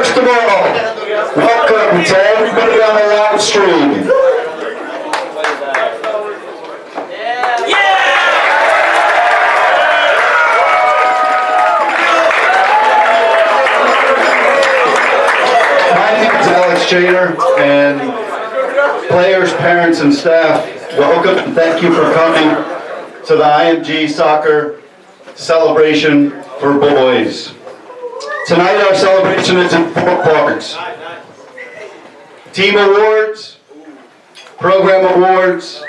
First of all, welcome to everybody on the live stream. Chater, and players, parents, and staff, welcome and thank you for coming to the IMG Soccer Celebration for Boys. Tonight our celebration is in 4 parts. Team awards, program awards,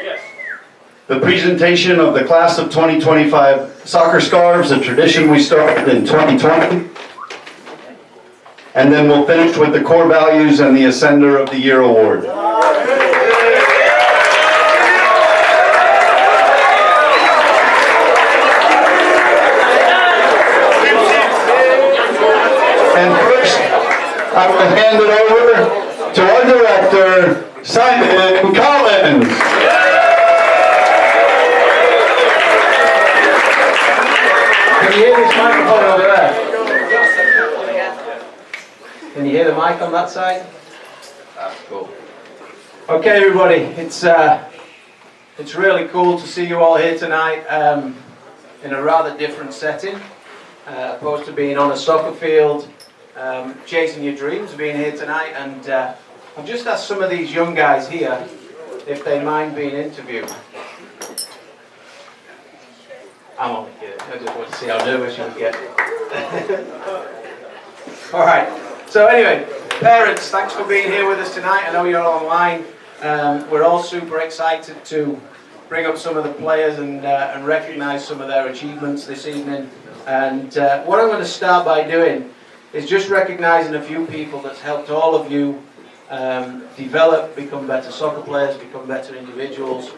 the presentation of the class of 2025 soccer scarves, a tradition we started in 2020. And then we'll finish with the core values and the Ascender of the Year award. And first, I will hand it over to our director, Simon Collins. Can you hear this microphone over there? Can you hear the mic on that side? That's cool. Okay, everybody, it's really cool to see you all here tonight in a rather different setting, opposed to being on a soccer field, chasing your dreams, being here tonight. And I've just asked some of these young guys here if they mind being interviewed. I'm only kidding. I just want to see how nervous you'll get. All right. So anyway, parents, thanks for being here with us tonight. I know you're all online. We're all super excited to bring up some of the players and recognise some of their achievements this evening. And what I'm going to start by doing is just recognising a few people that's helped all of you develop, become better soccer players, become better individuals.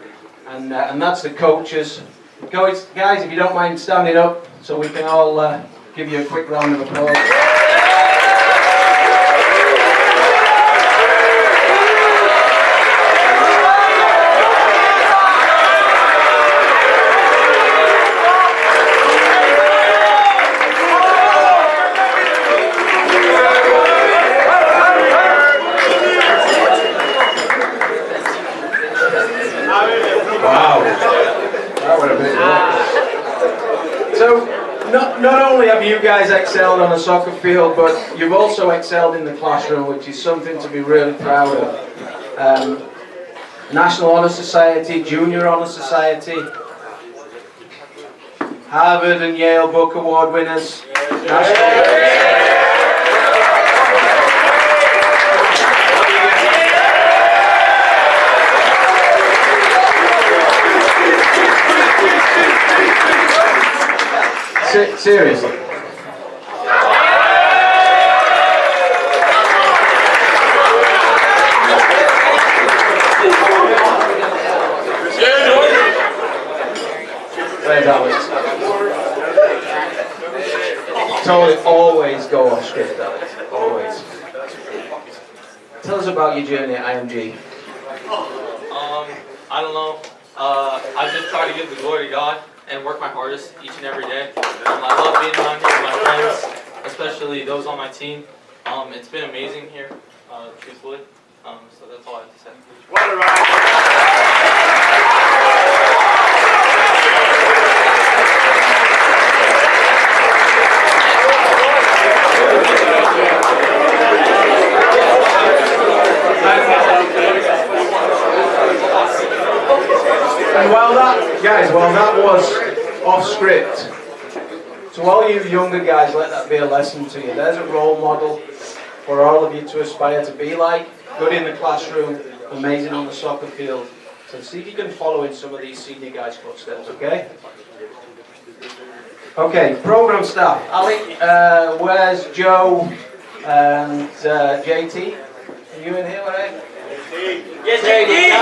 And that's the coaches. Guys, if you don't mind standing up so we can all give you a quick round of applause. Not only have you guys excelled on the soccer field, but you've also excelled in the classroom, which is something to be really proud of. National Honor Society, Junior Honor Society, Harvard and Yale Book Award winners, seriously. Where's Alex? Totally always go off script, Alex. Always. Tell us about your journey at IMG. I don't know. I just try to give the glory to God and work my hardest each and every day. I love being around here with my friends, especially those on my team. It's been amazing here, truthfully. So that's all I have to say. What a ride! And while that was off script, to all you younger guys, let that be a lesson to you. There's a role model for all of you to aspire to be like. Good in the classroom, amazing on the soccer field. So see if you can follow in some of these senior guys' footsteps, okay? Okay, program staff. Ali, where's Joe and JT? Are you in here, right? Yes, JT!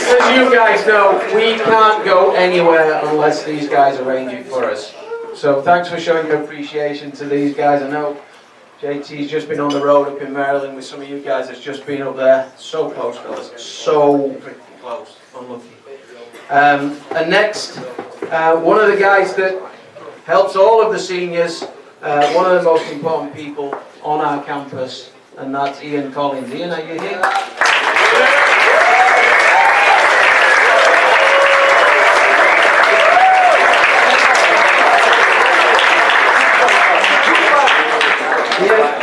As as you guys know, we can't go anywhere unless these guys arrange it for us. So thanks for showing your appreciation to these guys. I know JT's just been on the road up in Maryland with some of you guys that's just been up there. So close, fellas. So freaking close. Unlucky. And next, one of the guys that helps all of the seniors, one of the most important people on our campus, and that's Ian Collins. Ian, are you here?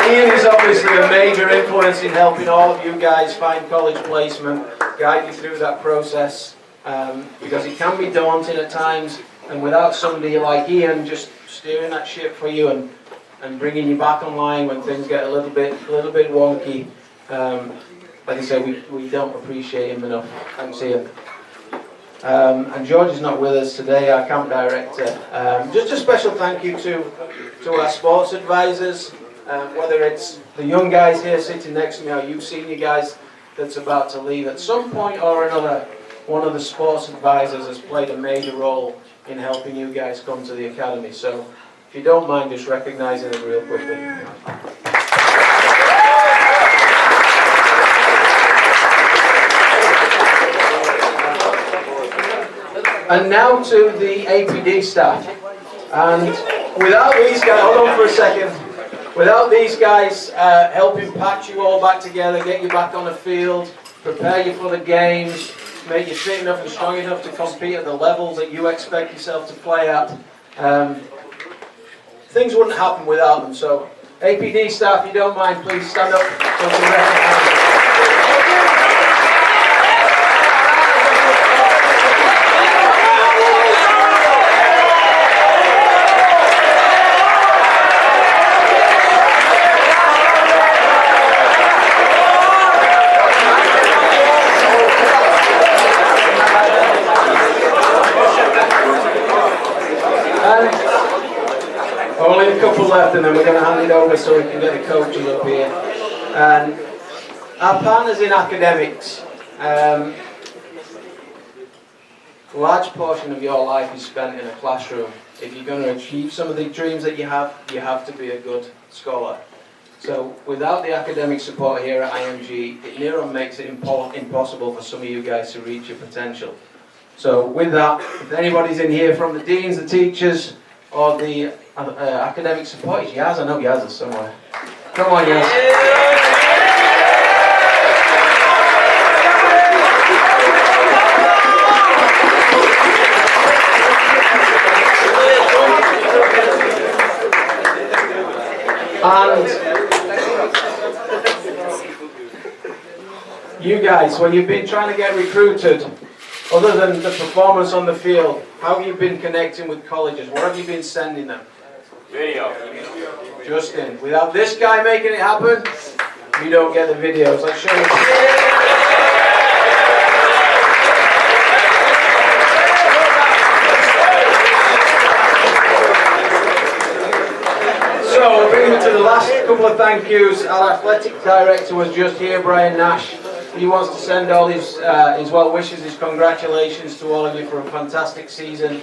Ian is obviously a major influence in helping all of you guys find college placement, guide you through that process, because it can be daunting at times, and without somebody like Ian just steering that ship for you and bringing you back online when things get a little bit wonky, like I said, we don't appreciate him enough. Thanks, Ian. And George is not with us today, our camp director. Just a special thank you to our sports advisors, whether it's the young guys here sitting next to me or you senior guys that's about to leave. At some point or another, one of the sports advisors has played a major role in helping you guys come to the academy. So if you don't mind just recognising them real quickly. And now to the APD staff. And without these guys, hold on for a second. Without these guys helping patch you all back together, get you back on the field, prepare you for the games, make you fit enough and strong enough to compete at the levels that you expect yourself to play at, things wouldn't happen without them. So APD staff, if you don't mind, please stand up so we can recognize them. Only a couple left, and then we're going to hand it over so we can get the coaches up here. And our partners in academics, a large portion of your life is spent in a classroom. If you're going to achieve some of the dreams that you have to be a good scholar. So without the academic support here at IMG, it near on makes it impossible for some of you guys to reach your potential. So with that, if anybody's in here from the deans, the teachers, or the academic support, is Yaz? I know Yaz is somewhere. Come on, Yaz. And you guys, when you've been trying to get recruited, other than the performance on the field, how have you been connecting with colleges? What have you been sending them? Video. Justin, without this guy making it happen, you don't get the videos. Let's show you. So, bringing me to the last couple of thank yous. Our athletic director was just here, Brian Nash. He wants to send all his well wishes, his congratulations to all of you for a fantastic season.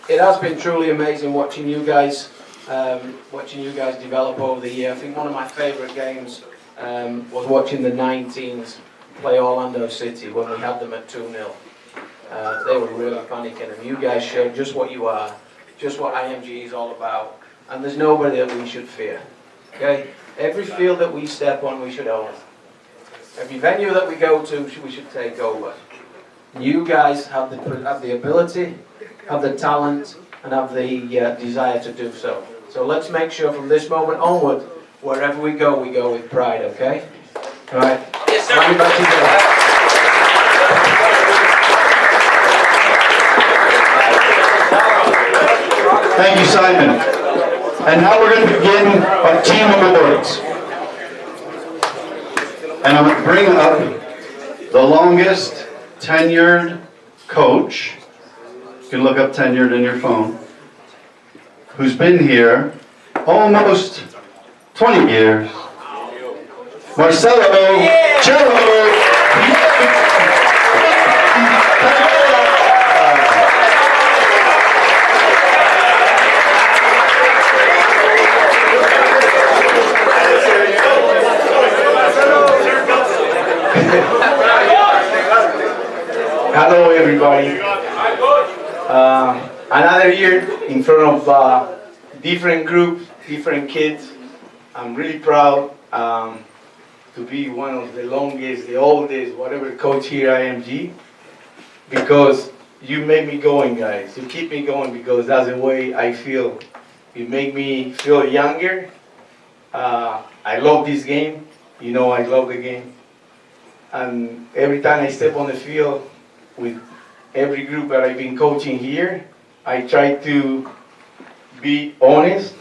It has been truly amazing watching you guys develop over the year. I think one of my favourite games was watching the 19s play Orlando City when we had them at 2-0. They were really panicking, and you guys showed just what you are, just what IMG is all about, and there's nobody that we should fear. Okay? Every field that we step on, we should own. Every venue that we go to, we should take over. You guys have the ability, have the talent, and have the desire to do so. So let's make sure from this moment onward, wherever we go with pride, okay? All right. Yes, sir. Hand it back to you. Thank you, Simon. And now we're going to begin our team awards. And I'm going to bring up the longest tenured coach. You can look up tenured in your phone. Who's been here almost 20 years. Marcelo Cello. everybody. Another year in front of different groups, different kids. I'm really proud to be one of the longest, the oldest, whatever coach here at IMG, because you make me going, guys. You keep me going because that's the way I feel. You make me feel younger. I love this game. You know I love the game. And every time I step on the field with every group that I've been coaching here, I try to be honest,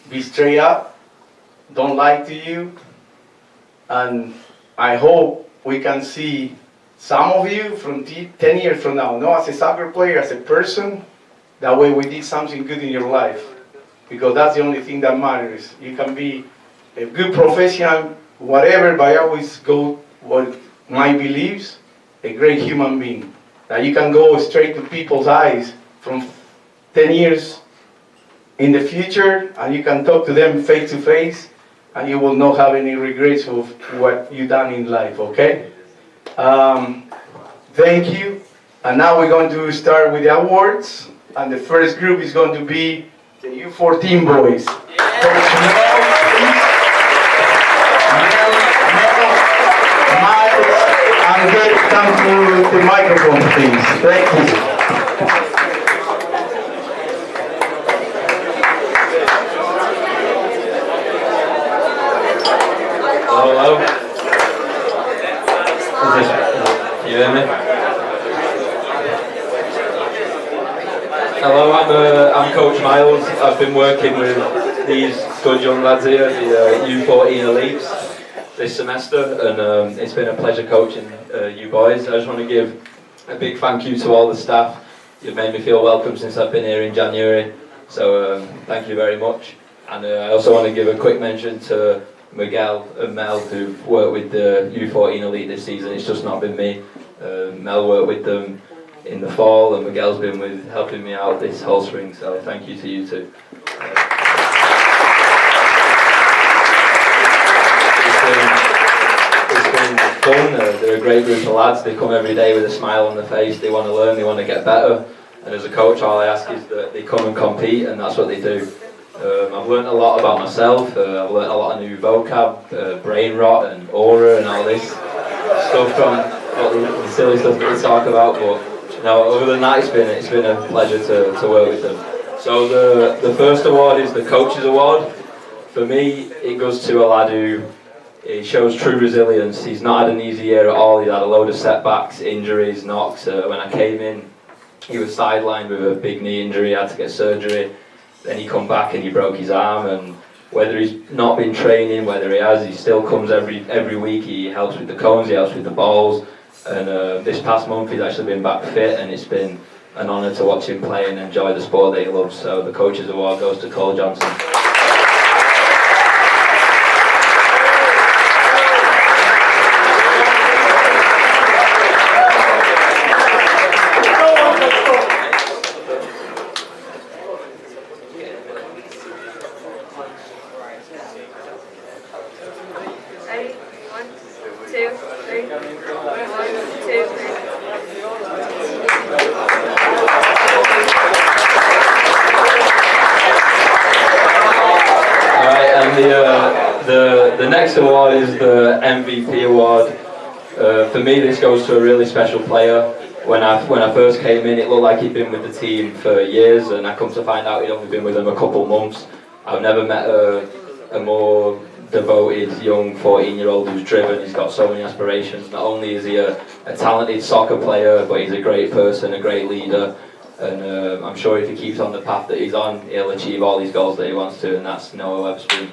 be straight up, don't lie to you, and I hope we can see some of you from 10 years from now, not as a soccer player, as a person. That way we did something good in your life, because that's the only thing that matters. You can be a good professional, whatever, but I always go what my beliefs, a great human being. That you can go straight to people's eyes from 10 years in the future, and you can talk to them face to face, and you will not have any regrets of what you've done in life, okay? Thank you. And now we're going to start with the awards, and the first group is going to be the U14 boys. And get come to the microphone, please. Thank you. Hello. Can you hear me? Hello, I'm Coach Miles. I've been working with these good young lads here, the U14 elites, this semester, and it's been a pleasure coaching you boys. I just want to give a big thank you to all the staff. You've made me feel welcome since I've been here in January, so thank you very much. And I also want to give a quick mention to Miguel and Mel, who've worked with the U14 elite this season. It's just not been me. Mel worked with them in the fall, and Miguel's been helping me out this whole spring, so thank you to you two. It's been fun. They're a great group of lads. They come every day with a smile on their face. They want to learn, they want to get better, and as a coach all I ask is that they come and compete, and that's what they do. I've learned a lot about myself. I've learned a lot of new vocab, brain rot and aura and all this stuff from the silly stuff that we talk about, but no, other than that it's been a pleasure to work with them. So the first award is the Coaches Award. For me, it goes to a lad who shows true resilience. He's not had an easy year at all. He's had a load of setbacks, injuries, knocks. When I came in, he was sidelined with a big knee injury, had to get surgery. Then he come back and he broke his arm, and whether he's not been training, whether he has, he still comes every week. He helps with the cones, he helps with the balls, and this past month he's actually been back fit, and it's been an honour to watch him play and enjoy the sport that he loves. So the Coaches Award goes to Cole Johnson. The next award is the MVP award. For me, this goes to a really special player. When I first came in, it looked like he'd been with the team for years, and I come to find out he'd only been with them a couple months. I've never met a more devoted young 14-year-old who's driven. He's got so many aspirations. Not only is he a talented soccer player, but he's a great person, a great leader. And I'm sure if he keeps on the path that he's on, he'll achieve all these goals that he wants to, and that's Noah Webster.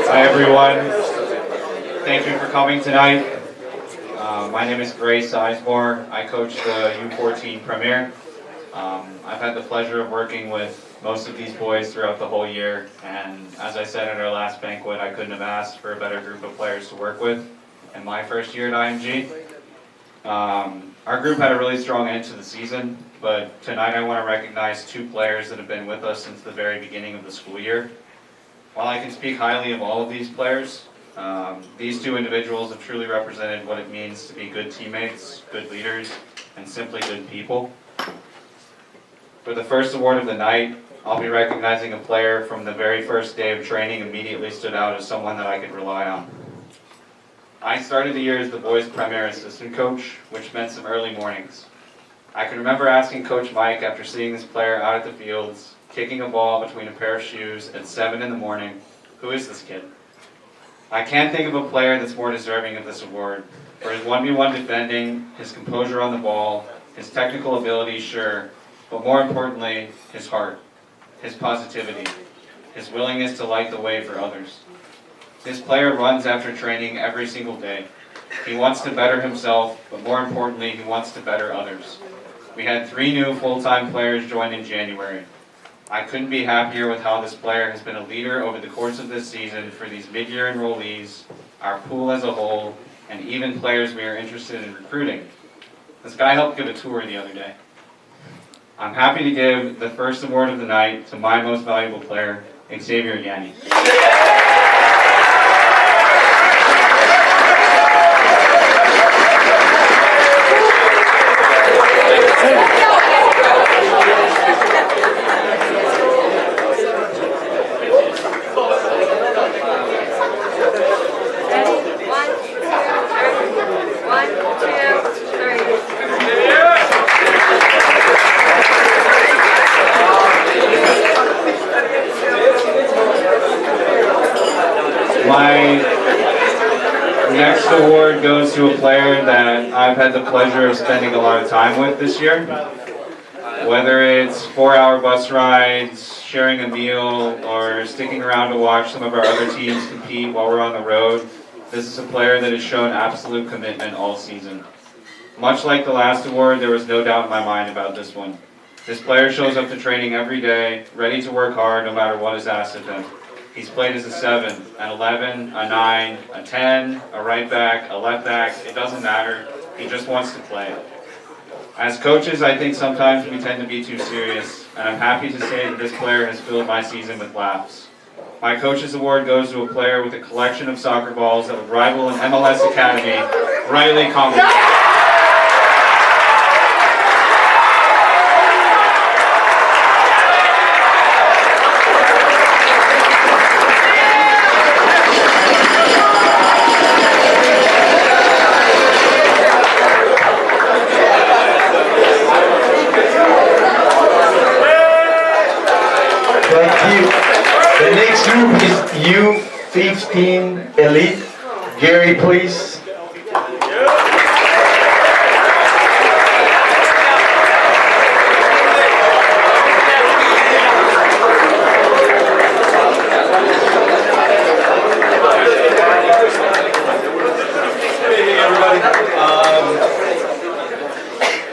Hi everyone, thank you for coming tonight. My My name is Grace Sizemore. I coach the U14 Premier. I've had the pleasure of working with most of these boys throughout the whole year, and as I said at our last banquet, I couldn't have asked for a better group of players to work with in my first year at IMG. Our group had a really strong end to the season, but tonight I want to recognize two players that have been with us since the very beginning of the school year. While I can speak highly of all of these players, these two individuals have truly represented what it means to be good teammates, good leaders, and simply good people. For the first award of the night, I'll be recognizing a player from the very first day of training immediately stood out as someone that I could rely on. I started the year as the boys' premier assistant coach, which meant some early mornings. I can remember asking Coach Mike after seeing this player out at the fields, kicking a ball between a pair of shoes at 7 in the morning, "Who is this kid?" I can't think of a player that's more deserving of this award. For his 1v1 defending, his composure on the ball, his technical ability, sure, but more importantly, his heart, his positivity, his willingness to light the way for others. This player runs after training every single day. He wants to better himself, but more importantly, he wants to better others. We had 3 new full-time players join in January. I couldn't be happier with how this player has been a leader over the course of this season for these mid-year enrollees, our pool as a whole, and even players we are interested in recruiting. This guy helped give a tour the other day. I'm happy to give the first award of the night to my most valuable player, Xavier Yanni. My next award goes to a player that I've had the pleasure of spending a lot of time with this year. Whether it's 4-hour bus rides, sharing a meal, or sticking around to watch some of our other teams compete while we're on the road, this is a player that has shown absolute commitment all season. Much like the last award, there was no doubt in my mind about this one. This player shows up to training every day, ready to work hard no matter what is asked of him. He's played as a 7, an 11, a 9, a 10, a right back, a left back, it doesn't matter. He just wants to play. As coaches, I think sometimes we tend to be too serious, and I'm happy to say that this player has filled my season with laughs. My coach's award goes to a player with a collection of soccer balls that would rival an MLS academy, Riley Conley. The next group is U15 Elite. Gary, please.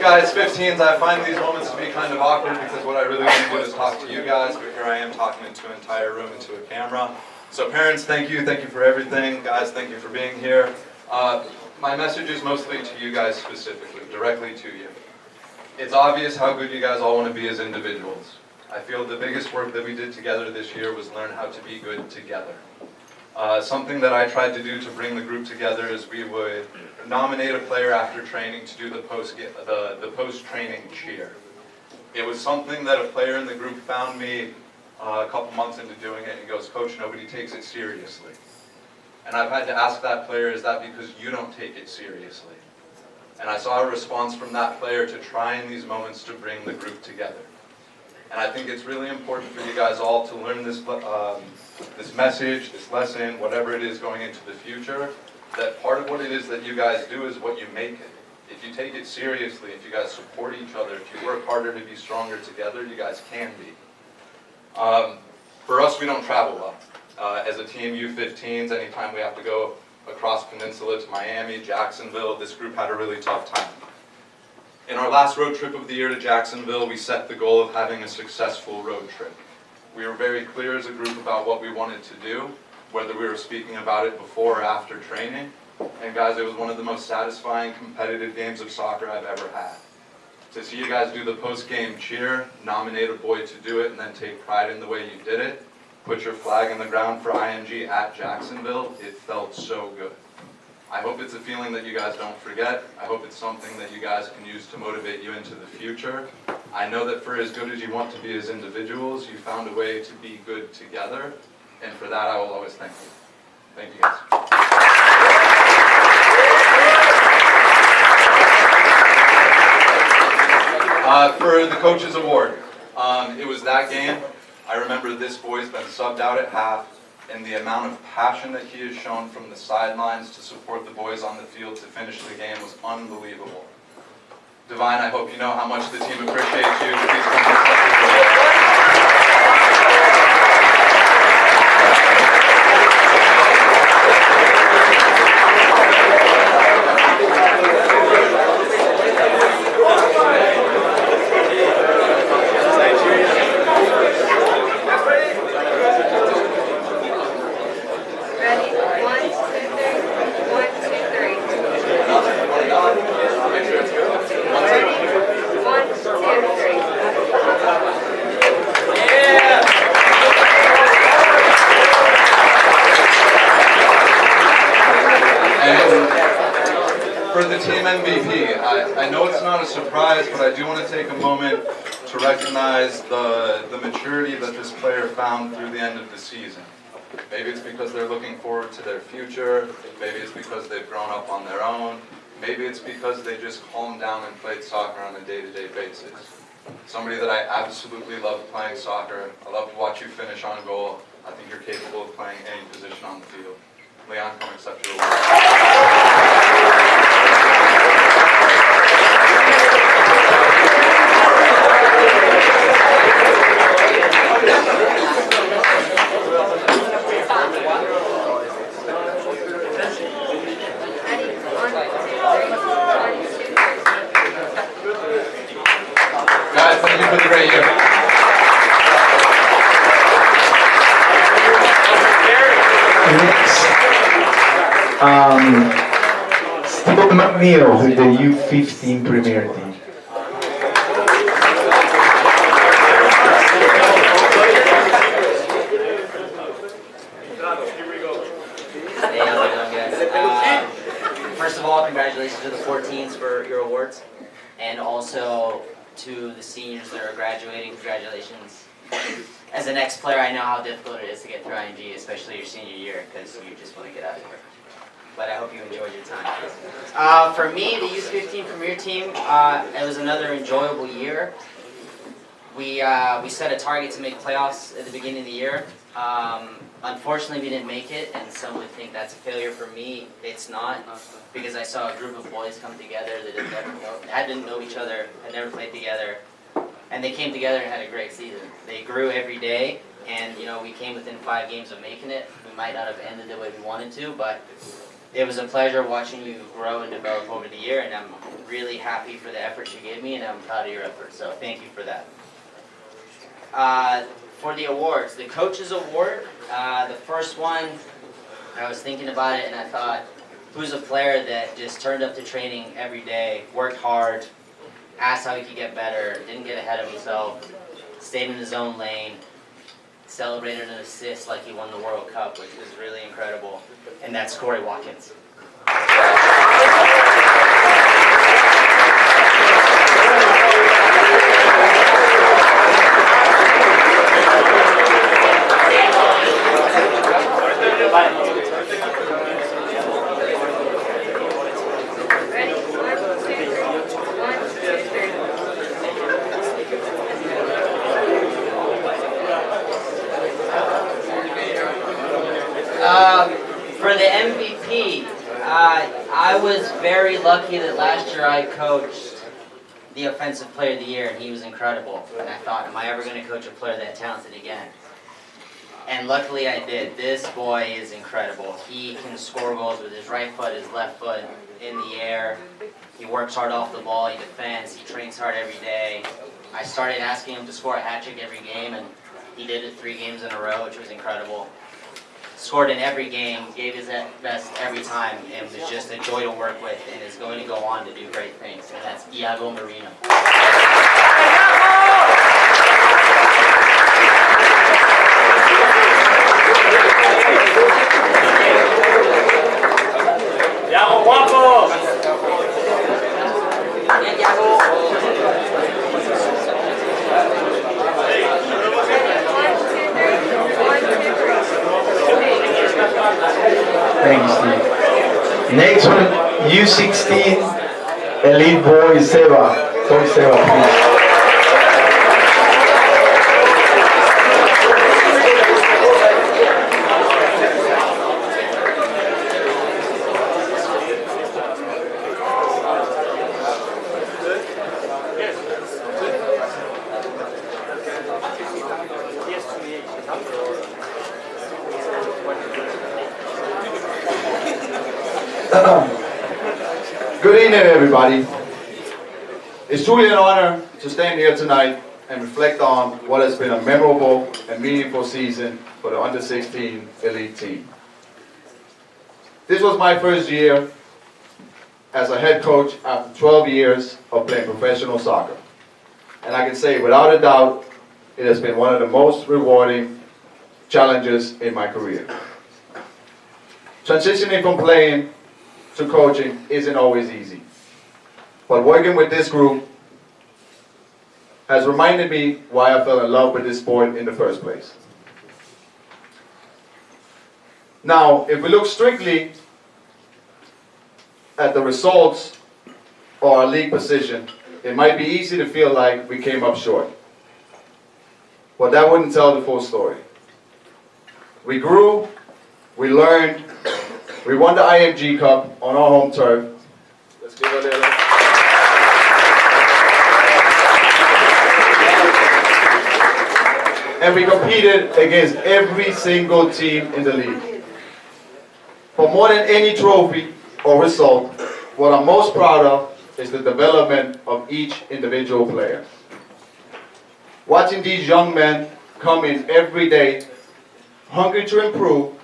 Guys, 15s, I find these moments to be kind of awkward because what I really want to do is talk to you guys, but here I am talking into an entire room, into a camera. So parents, thank you for everything. Guys, thank you for being here. My message is mostly to you guys specifically, directly to you. It's obvious how good you guys all want to be as individuals. I feel the biggest work that we did together this year was learn how to be good together. Something that I tried to do to bring the group together is we would nominate a player after training to do the post-training cheer. It was something that a player in the group found me a couple months into doing it and goes, "Coach, nobody takes it seriously." And I've had to ask that player, is that because you don't take it seriously? And I saw a response from that player to try in these moments to bring the group together. And I think it's really important for you guys all to learn this message, this lesson, whatever it is going into the future, that part of what it is that you guys do is what you make it. If you take it seriously, if you guys support each other, if you work harder to be stronger together, you guys can be. For us, we don't travel well. As a team, U15s, anytime we have to go across Peninsula to Miami, Jacksonville. This group had a really tough time. In our last road trip of the year to Jacksonville, we set the goal of having a successful road trip. We were very clear as a group about what we wanted to do, whether we were speaking about it before or after training. And guys, it was one of the most satisfying competitive games of soccer I've ever had. To see you guys do the post-game cheer, nominate a boy to do it, and then take pride in the way you did it, put your flag in the ground for IMG at Jacksonville, it felt so good. I hope it's a feeling that you guys don't forget. I hope it's something that you guys can use to motivate you into the future. I know that for as good as you want to be as individuals, you found a way to be good together, and for that I will always thank you. Thank you guys. For the Coaches Award, it was that game. I remember this boy's been subbed out at half, and the amount of passion that he has shown from the sidelines to support the boys on the field to finish the game was unbelievable. Divine, I hope you know how much the team appreciates you. Please come and accept your award. For the team MVP, I know it's not a surprise, but I do want to take a moment to recognize the maturity that this player found through the end of the season. Maybe it's because they're looking forward to their future, maybe it's because they've grown up on their own, maybe it's because they just calmed down and played soccer on a day-to-day basis. Somebody that I absolutely love playing soccer. I love to watch you finish on goal. I think you're capable of playing any position on the field. Leon, come accept your award. Guys, thank you for the great year. Steve McNeil with the U15 Premier Team. Hey, how's it going, guys? First of all, congratulations to the 14s for your awards, and also to the seniors that are graduating. Congratulations. As an ex-player, I know how difficult it is to get through IMG, especially your senior year, because you just want to get out of here. But I hope you enjoyed your time. For me, the U15 Premier Team, it was another enjoyable year. We set a target to make playoffs at the beginning of the year. Unfortunately, we didn't make it, and some would think that's a failure. For me, it's not, because I saw a group of boys come together that hadn't known each other, had never played together, and they came together and had a great season. They grew every day, and we came within 5 games of making it. We might not have ended the way we wanted to, but it was a pleasure watching you grow and develop over the year, and I'm really happy for the efforts you gave me, and I'm proud of your efforts, so thank you for that. For the awards, the Coaches Award, the first one, I was thinking about it and I thought, who's a player that just turned up to training every day, worked hard, asked how he could get better, didn't get ahead of himself, stayed in his own lane, celebrated an assist like he won the World Cup, which was really incredible, and that's Corey Watkins. For the MVP, I was very lucky that last year I coached the Offensive Player of the Year, and he was incredible. And I thought, am I ever going to coach a player that talented again? And luckily I did. This boy is incredible. He can score goals with his right foot, his left foot in the air. He works hard off the ball, he defends, he trains hard every day. I started asking him to score a hat trick every game, and he did it 3 games in a row, which was incredible. Scored in every game, gave his best every time, and was just a joy to work with, and is going to go on to do great things. And that's Iago Marino. ¡Iago, guapo! Thank you, Steve. Next one, U16 Elite Boy Seba. Boy Seba, please. Good evening, everybody. It's truly an honor to stand here tonight and reflect on what has been a memorable and meaningful season for the under-16 elite team. This was my first year as a head coach after 12 years of playing professional soccer. And I can say without a doubt, it has been one of the most rewarding challenges in my career. Transitioning from playing to coaching isn't always easy. But working with this group has reminded me why I fell in love with this sport in the first place. Now, if we look strictly at the results or our league position, it might be easy to feel like we came up short. But that wouldn't tell the full story. We grew, we learned, we won the IMG Cup on our home turf. Let's give it a little. And we competed against every single team in the league. But more than any trophy or result, what I'm most proud of is the development of each individual player. Watching these young men come in every day, hungry to improve,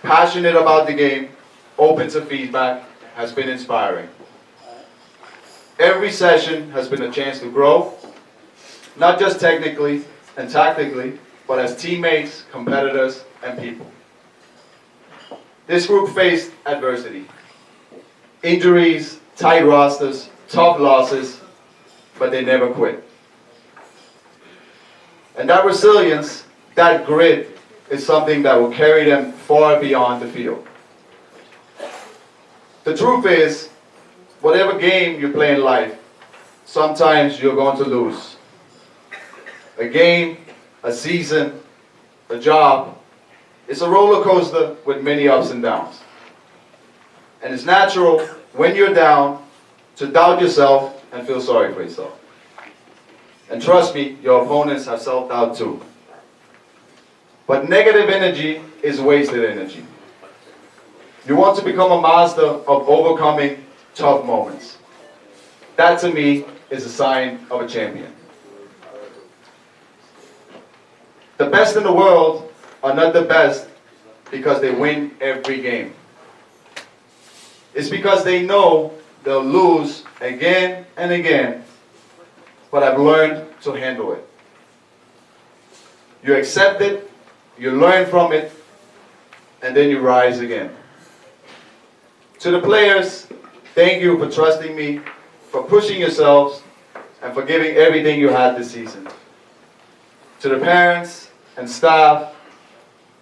passionate about the game, open to feedback, has been inspiring. Every session has been a chance to grow, not just technically and tactically, but as teammates, competitors, and people. This group faced adversity, injuries, tight rosters, tough losses, but they never quit. And that resilience, that grit, is something that will carry them far beyond the field. The truth is, whatever game you play in life, sometimes you're going to lose. A game, a season, a job, it's a roller coaster with many ups and downs. And it's natural when you're down to doubt yourself and feel sorry for yourself. And trust me, your opponents have self-doubt too. But negative energy is wasted energy. You want to become a master of overcoming tough moments. That to me is a sign of a champion. The best in the world are not the best because they win every game. It's because they know they'll lose again and again, but I've learned to handle it. You accept it, you learn from it, and then you rise again. To the players, thank you for trusting me, for pushing yourselves, and for giving everything you had this season. To the parents and staff,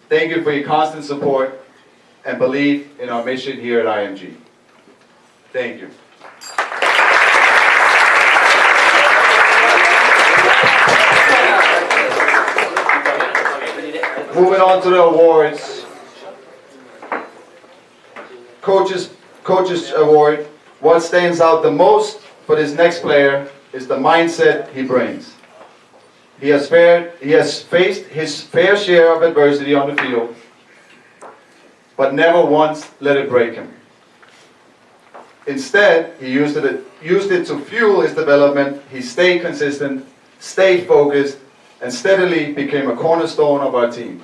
thank you for your constant support and belief in our mission here at IMG. Thank you. Moving on to the awards. Coaches Award. What stands out the most for this next player is the mindset he brings. He has faced his fair share of adversity on the field, but never once let it break him. Instead, he used it to fuel his development. He stayed consistent, stayed focused, and steadily became a cornerstone of our team.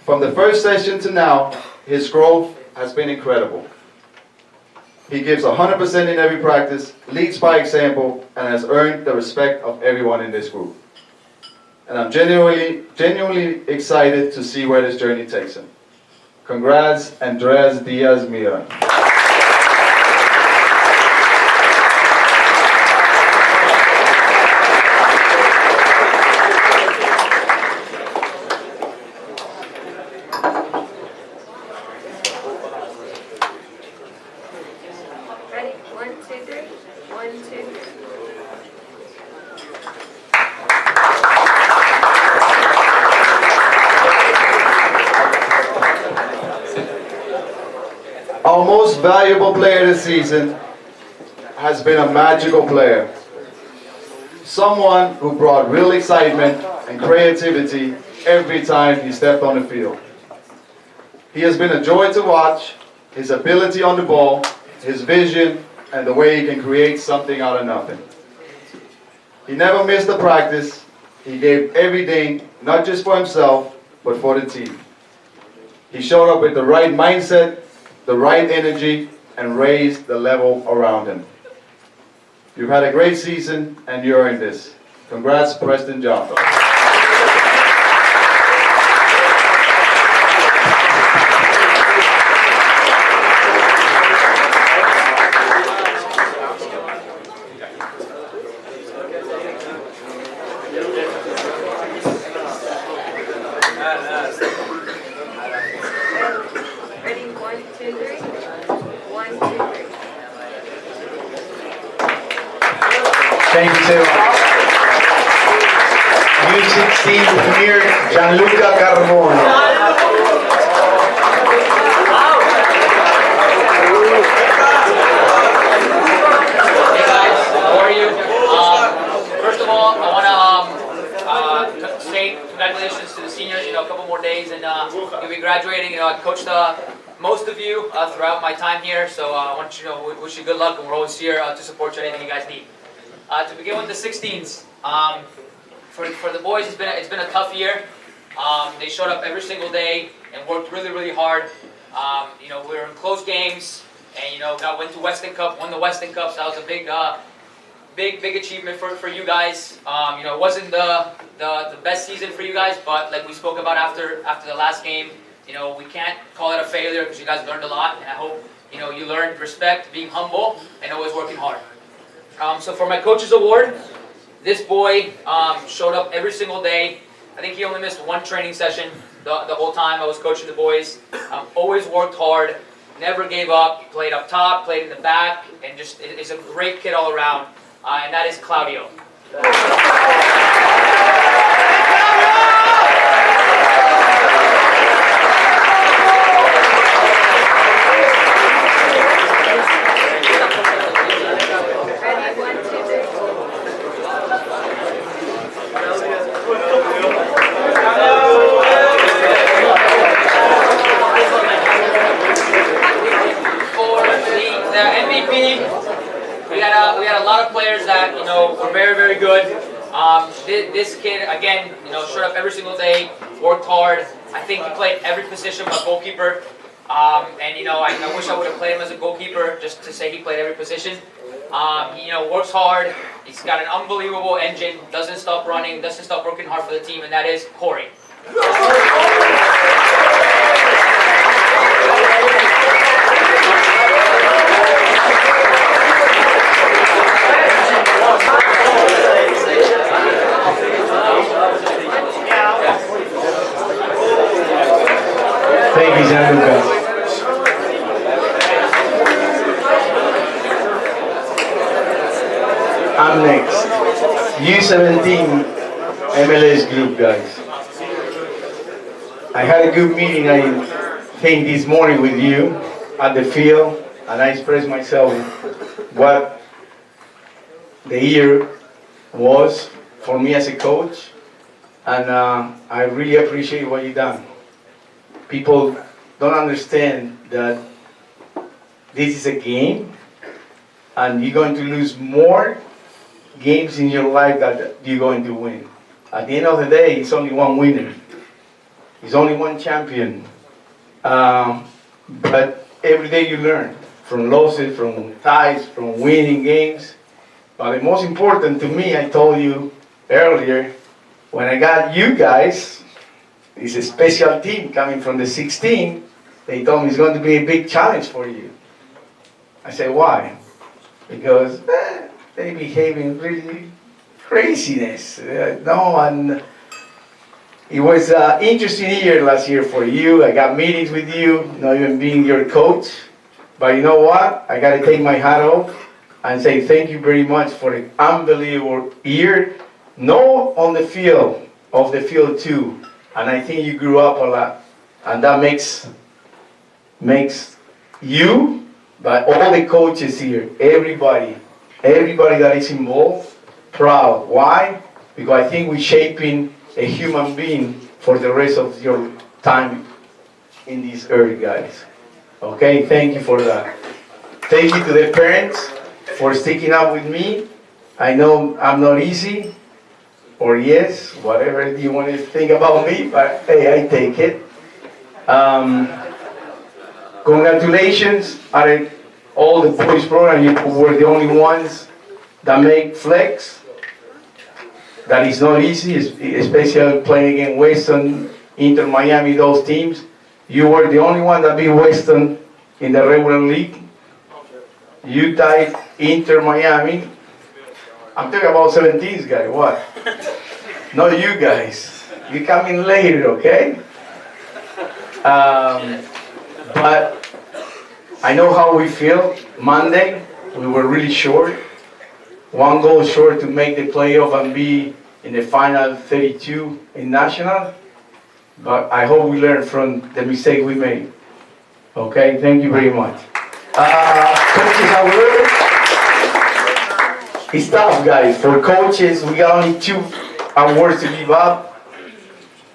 From the first session to now, his growth has been incredible. He gives 100% in every practice, leads by example, and has earned the respect of everyone in this group. And I'm genuinely excited to see where this journey takes him. Congrats, Andres Diaz Mira. Ready? 1, 2, 3. 1, 2, 3. Our most valuable player this season has been a magical player. Someone who brought real excitement and creativity every time he stepped on the field. He has been a joy to watch. His ability on the ball, his vision, and the way he can create something out of nothing. He never missed a practice. He gave everything, not just for himself, but for the team. He showed up with the right mindset, the right energy, and raised the level around him. You've had a great season, and you earned this. Congrats, Preston John. Ready? 1, 2, 3. 1, 2, 3. Thank you so much. U16 Premier Gianluca Carbone. Hey guys, how are you? First of all, I want to say congratulations to the seniors. A couple more days and you'll be graduating. I coached most of you throughout my time here, so I want you to wish you good luck, and we're always here to support you anything you guys need. To begin with the 16s, for the boys, it's been a tough year. They showed up every single day and worked really hard. We were in close games, and went to Weston Cup, won the Weston Cup. So that was a big achievement for you guys. It wasn't the best season for you guys, but like we spoke about after the last game, we can't call it a failure because you guys learned a lot, and I hope you learned respect, being humble, and always working hard. So for my coach's award, this boy showed up every single day. I think he only missed one training session the whole time I was coaching the boys. Always worked hard, never gave up, played up top, played in the back, and just is a great kid all around. And that is Claudio. Ready? 1, 2, 3. For the MVP, we had a lot of players that were very good. This kid again, showed up every single day, worked hard. I think he played every position but goalkeeper. And I wish I would have played him as a goalkeeper just to say he played every position. He works hard. He's got an unbelievable engine. Doesn't stop running. Doesn't stop working hard for the team, and that is Corey. Thank you, Gianluca. I'm next. U17 MLS group, guys. I had a good meeting, I think, this morning with you at the field, and I expressed myself what the year was for me as a coach, and I really appreciate what you've done. People don't understand that this is a game, and you're going to lose more games in your life that you're going to win. At the end of the day, it's only one winner. It's only one champion. But every day you learn from losses, from ties, from winning games. But the most important to me, I told you earlier, when I got you guys, it's a special team coming from the 16, they told me it's going to be a big challenge for you. I said, why? Because they behaving really craziness. And it was an interesting year last year for you. I got meetings with you, not even being your coach. But you know what? I got to take my hat off and say thank you very much for an unbelievable year. No, on the field, off the field too. And I think you grew up a lot. And that makes you, but all the coaches here, everybody that is involved, proud. Why? Because I think we're shaping a human being for the rest of your time in this earth, guys. Okay, thank you for that. Thank you to the parents for sticking up with me. I know I'm not easy, or yes, whatever you want to think about me, but hey, I take it. Congratulations on all the boys program. You were the only ones that make flex. That is not easy, especially playing against Western, Inter Miami, those teams. You were the only one that beat Western in the regular league. You tied Inter Miami. I'm talking about 17s, guys. What? Not you guys. You come in later, okay? But I know how we feel. Monday, we were really short. One goal short to make the playoff and be in the final 32 in national. But I hope we learn from the mistake we made. Okay, thank you very much. Coaches, however, it's tough, guys. For coaches, we got only 2 awards to give up.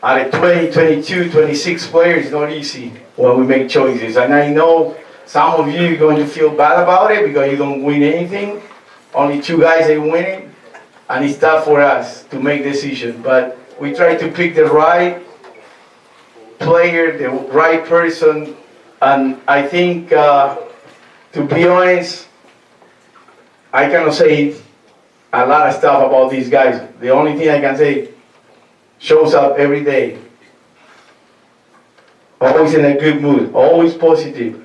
Out of 20, 22, 26 players, it's not easy when we make choices. And I know some of you are going to feel bad about it because you don't win anything. Only 2 guys are winning. And it's tough for us to make decisions. But we try to pick the right player, the right person. And I think, to be honest, I cannot say a lot of stuff about these guys. The only thing I can say, shows up every day. Always in a good mood, always positive.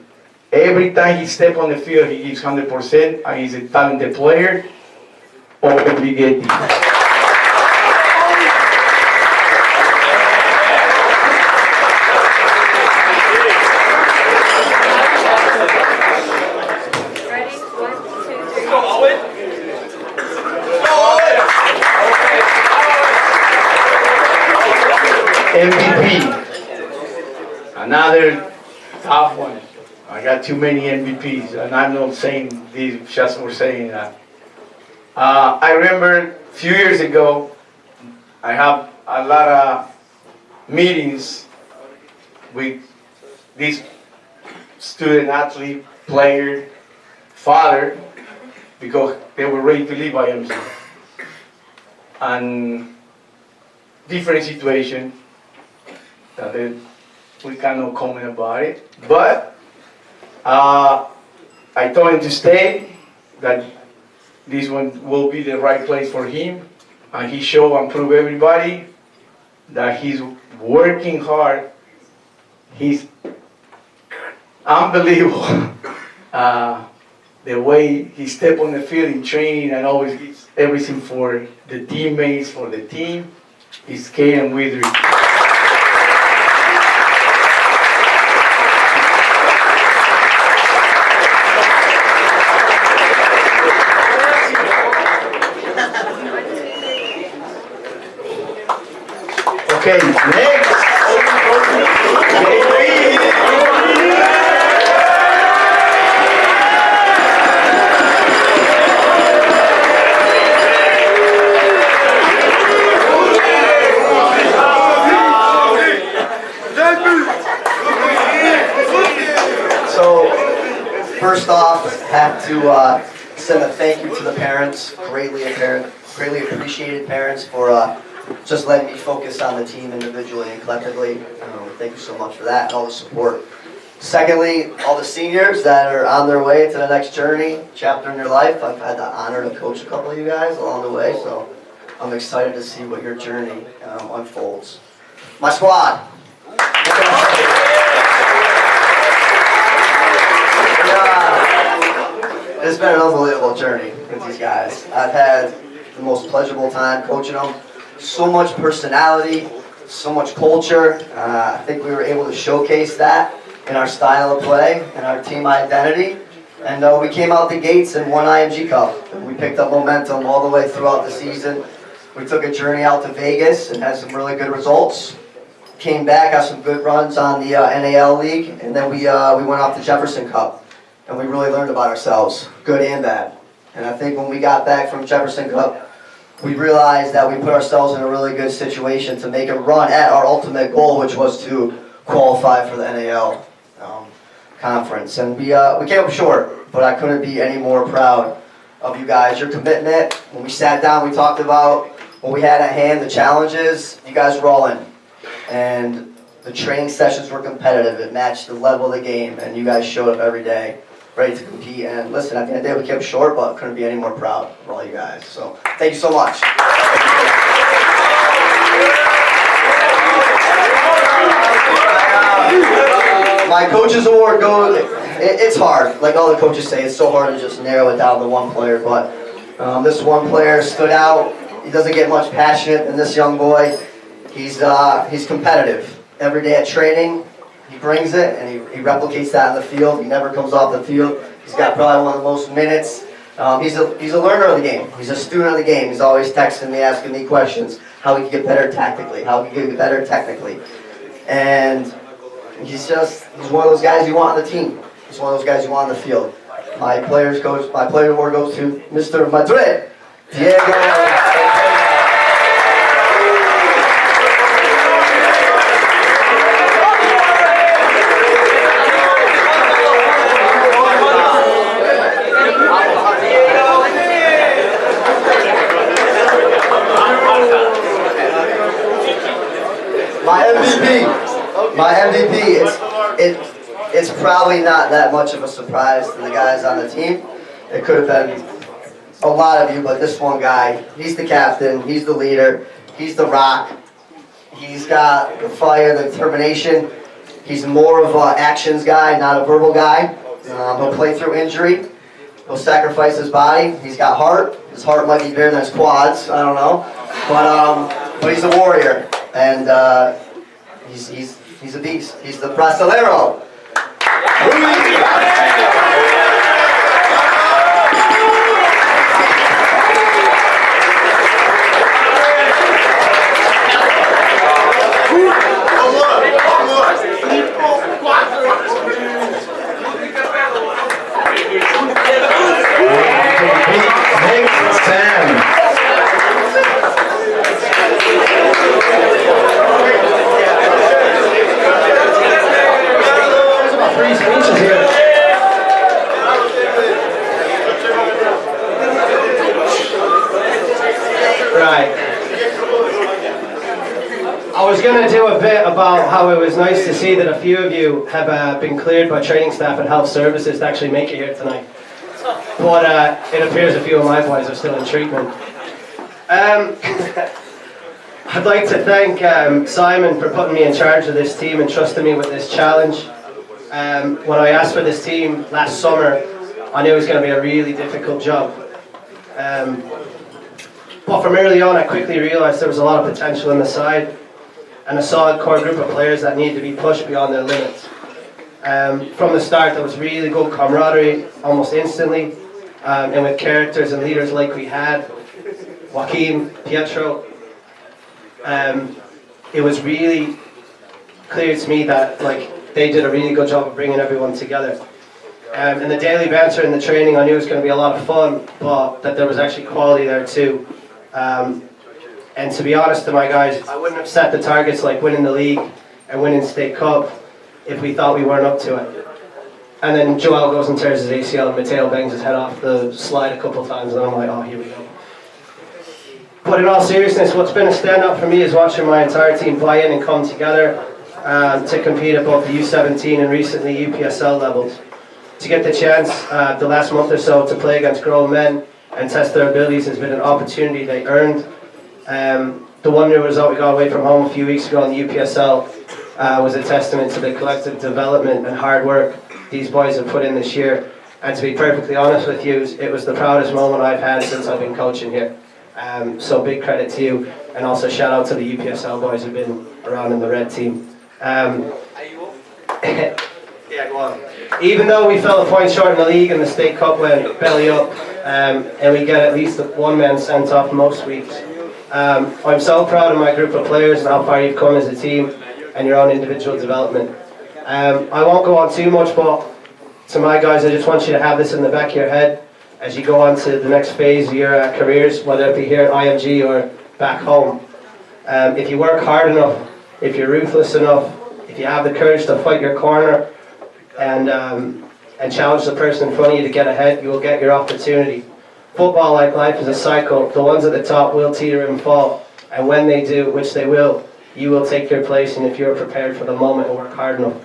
Every time he steps on the field, he gives 100%, and he's a talented player. Open big Eddie. Ready? 1, 2, 3. MVP. Another tough one. I got too many MVPs, and I'm not saying this just for saying that. I remember a few years ago, I have a lot of meetings with this student athlete, player, father, because they were ready to leave IMG. And different situation that we cannot comment about it. But I told him to stay, that this one will be the right place for him. And he showed and proved everybody that he's working hard. He's unbelievable. The way he steps on the field in training and always gives everything for the teammates, for the team. He's Caden Withry. Okay, next. first off, have to send a thank you to the parents. Greatly appreciated parents for just letting me focus on the team individually and collectively. Thank you so much for that and all the support. Secondly, all the seniors that are on their way to the next journey, chapter in your life. I've had the honor to coach a couple of you guys along the way, so I'm excited to see what your journey unfolds. My squad. It's been an unbelievable journey with these guys. I've had the most pleasurable time coaching them. So much personality, so much culture. I think we were able to showcase that in our style of play and our team identity. And we came out the gates and won IMG Cup. We picked up momentum all the way throughout the season. We took a journey out to Vegas and had some really good results. Came back, got some good runs on the NAL League, and then we went off the Jefferson Cup. And we really learned about ourselves, good and bad. And I think when we got back from Jefferson Cup, we realized that we put ourselves in a really good situation to make a run at our ultimate goal, which was to qualify for the NAL conference. And we came up short, but I couldn't be any more proud of you guys. Your commitment, when we sat down, we talked about what we had at hand, the challenges, you guys were all in. And the training sessions were competitive. It matched the level of the game, and you guys showed up every day, ready to compete. And listen, at the end of the day, we kept short, but couldn't be any more proud of all you guys. So thank you so much. My coach's award goes, it's hard. Like all the coaches say, it's so hard to just narrow it down to one player. But this one player stood out. He doesn't get much passionate than this young boy. He's competitive. Every day at training, he brings it, and he replicates that in the field. He never comes off the field. He's got probably one of the most minutes. He's a learner of the game. He's a student of the game. He's always texting me, asking me questions, how he can get better tactically, how he can get better technically. And he's one of those guys you want on the team. He's one of those guys you want on the field. My player award goes to Mr. Madrid, Diego. My MVP, it's probably not that much of a surprise to the guys on the team. It could have been a lot of you, but this one guy, he's the captain, he's the leader, he's the rock. He's got the fire, the determination. He's more of an actions guy, not a verbal guy. He'll play through injury. He'll sacrifice his body. He's got heart. His heart might be bigger than his quads, I don't know. But he's a warrior, and he's a beast. He's the Brasilero. I was going to do a bit about how it was nice to see that a few of you have been cleared by training staff and health services to actually make it here tonight. But it appears a few of my boys are still in treatment. I'd like to thank Simon for putting me in charge of this team and trusting me with this challenge. When I asked for this team last summer, I knew it was going to be a really difficult job. But from early on, I quickly realised there was a lot of potential in the side and a solid core group of players that needed to be pushed beyond their limits. From the start, there was really good camaraderie almost instantly, and with characters and leaders like we had, Joaquim, Pietro, it was really clear to me that they did a really good job of bringing everyone together. In the daily banter and the training, I knew it was going to be a lot of fun, but that there was actually quality there too. And to be honest to my guys, I wouldn't have set the targets like winning the league and winning State Cup if we thought we weren't up to it. And then Joel goes and tears his ACL, and Mateo bangs his head off the slide a couple of times, and I'm like, oh, here we go. But in all seriousness, what's been a standout for me is watching my entire team buy in and come together to compete at both the U17 and recently UPSL levels. To get the chance the last month or so to play against grown men and test their abilities has been an opportunity they earned. The one-year result we got away from home a few weeks ago in the UPSL was a testament to the collective development and hard work these boys have put in this year. And to be perfectly honest with you, it was the proudest moment I've had since I've been coaching here. So big credit to you, and also shout out to the UPSL boys who've been around in the red team. Yeah, go on. Even though we fell a point short in the league and the state cup went belly up, and we get at least one man sent off most weeks, I'm so proud of my group of players and how far you've come as a team and your own individual development. I won't go on too much, but to my guys, I just want you to have this in the back of your head as you go on to the next phase of your careers, whether it be here at IMG or back home. If you work hard enough, if you're ruthless enough, if you have the courage to fight your corner and challenge the person in front of you to get ahead, you will get your opportunity. Football, like life, is a cycle. The ones at the top will teeter and fall, and when they do, which they will, you will take your place, and if you're prepared for the moment and work hard enough.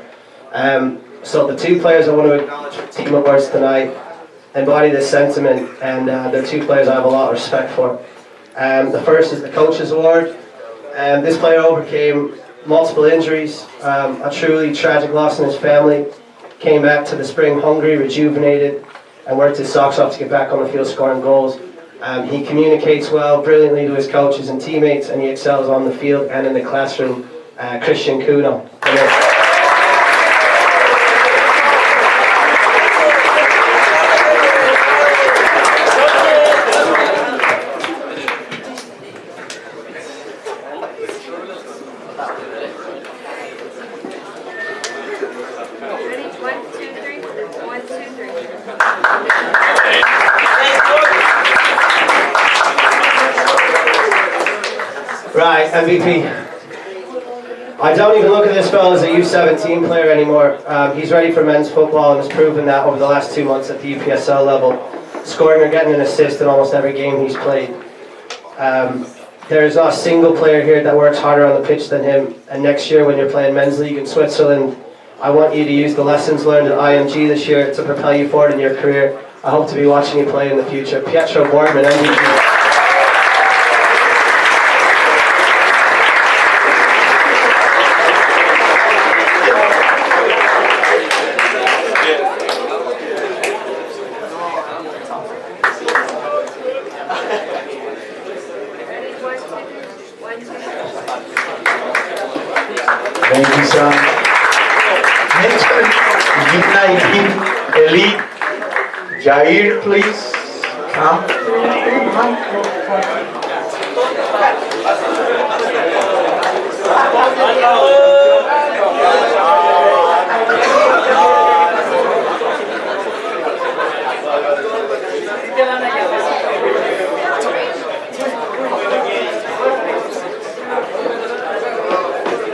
So the two players I want to acknowledge for Team Awards tonight embody this sentiment, and they're two players I have a lot of respect for. The first is the Coaches Award. This player overcame multiple injuries, a truly tragic loss in his family, came back to the spring hungry, rejuvenated, and worked his socks off to get back on the field scoring goals. He communicates well, brilliantly to his coaches and teammates, and he excels on the field and in the classroom. Christian Kuno. Ready? 1, 2, 3. 1, 2, 3. Right, MVP. I don't even look at this fella as a U17 player anymore. He's ready for men's football and has proven that over the last 2 months at the UPSL level, scoring or getting an assist in almost every game he's played. There is not a single player here that works harder on the pitch than him, and next year when you're playing men's league in Switzerland, I want you to use the lessons learned at IMG this year to propel you forward in your career. I hope to be watching you play in the future. Pietro Boardman, MVP. Thank you, son. Next one, U19 Elite. Jair, please. Come.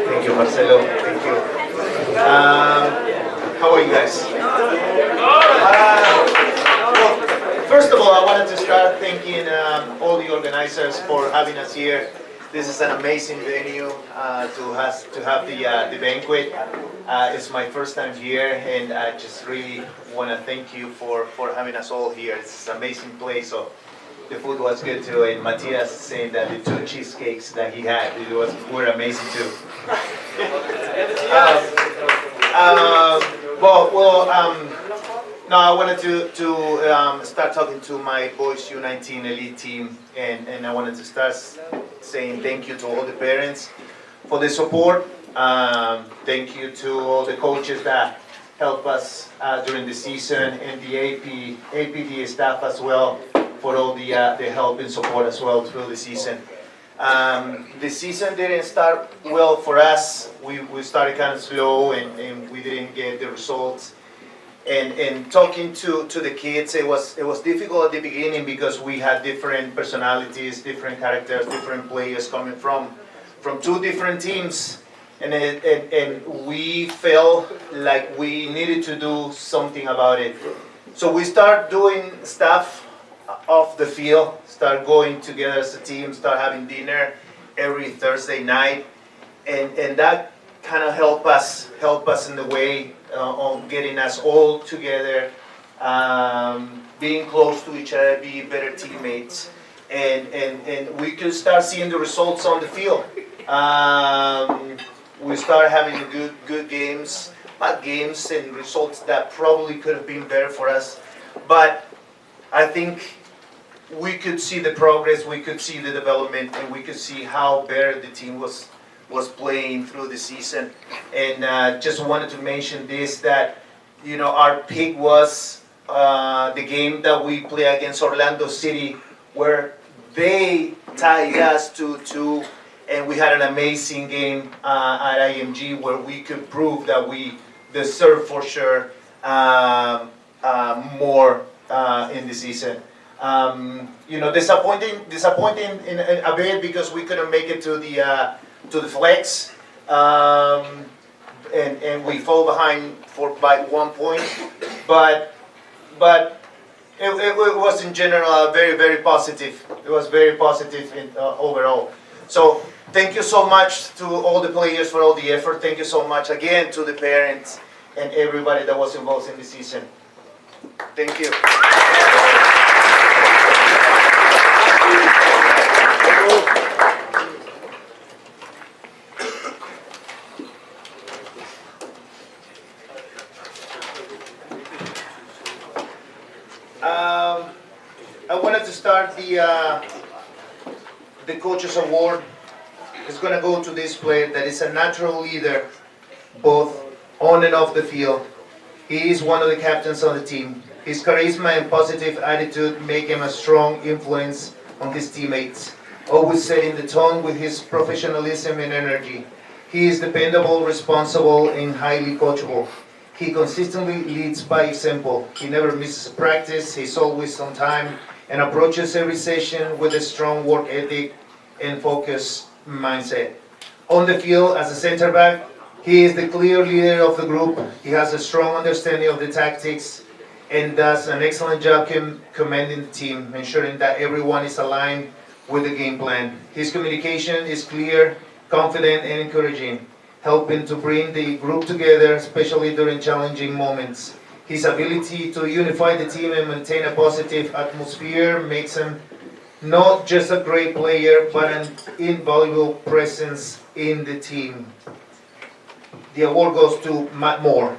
Thank you, Marcelo. Thank you. How are you guys? Well, first of all, I wanted to start thanking all the organizers for having us here. This is an amazing venue to have the banquet. It's my first time here, and I just really want to thank you for having us all here. It's an amazing place. So the food was good too, and Matthias saying that the 2 cheesecakes that he had were amazing too. No, I wanted to start talking to my boys U19 Elite team, and I wanted to start saying thank you to all the parents for the support. Thank you to all the coaches that helped us during the season, and the APD staff as well for all the help and support as well through the season. The season didn't start well for us. We started kind of slow, and we didn't get the results. And talking to the kids, it was difficult at the beginning because we had different personalities, different characters, different players coming from 2 different teams. and we felt like we needed to do something about it. So we start doing stuff off the field, start going together as a team, start having dinner every Thursday night, and that kind of help us in the way on getting us all together, being close to each other, be better teammates, and we could start seeing the results on the field. We started having good games, bad games, and results that probably could have been better for us. But I think we could see the progress, we could see the development, and we could see how better the team was playing through the season. And just wanted to mention this, that our pick was the game that we play against Orlando City, where they tied us 2-2. And we had an amazing game at IMG where we could prove that we deserve for sure more in the season. Disappointing in a bit because we couldn't make it to the flex, and we fall behind by 1 point. But it was in general very, very positive. It was very positive overall. So thank you so much to all the players for all the effort. Thank you so much again to the parents and everybody that was involved in the season. Thank you. I wanted to start the Coaches Award. Is going to go to this player that is a natural leader, both on and off the field. He is one of the captains on the team. His charisma and positive attitude make him a strong influence on his teammates, always setting the tone with his professionalism and energy. He is dependable, responsible, and highly coachable. He consistently leads by example. He never misses a practice. He's always on time and approaches every session with a strong work ethic and focus mindset. On the field as a center back, he is the clear leader of the group. He has a strong understanding of the tactics and does an excellent job commanding the team, ensuring that everyone is aligned with the game plan. His communication is clear, confident, and encouraging, helping to bring the group together, especially during challenging moments. His ability to unify the team and maintain a positive atmosphere makes him not just a great player, but an invaluable presence in the team. The award goes to Matt Moore.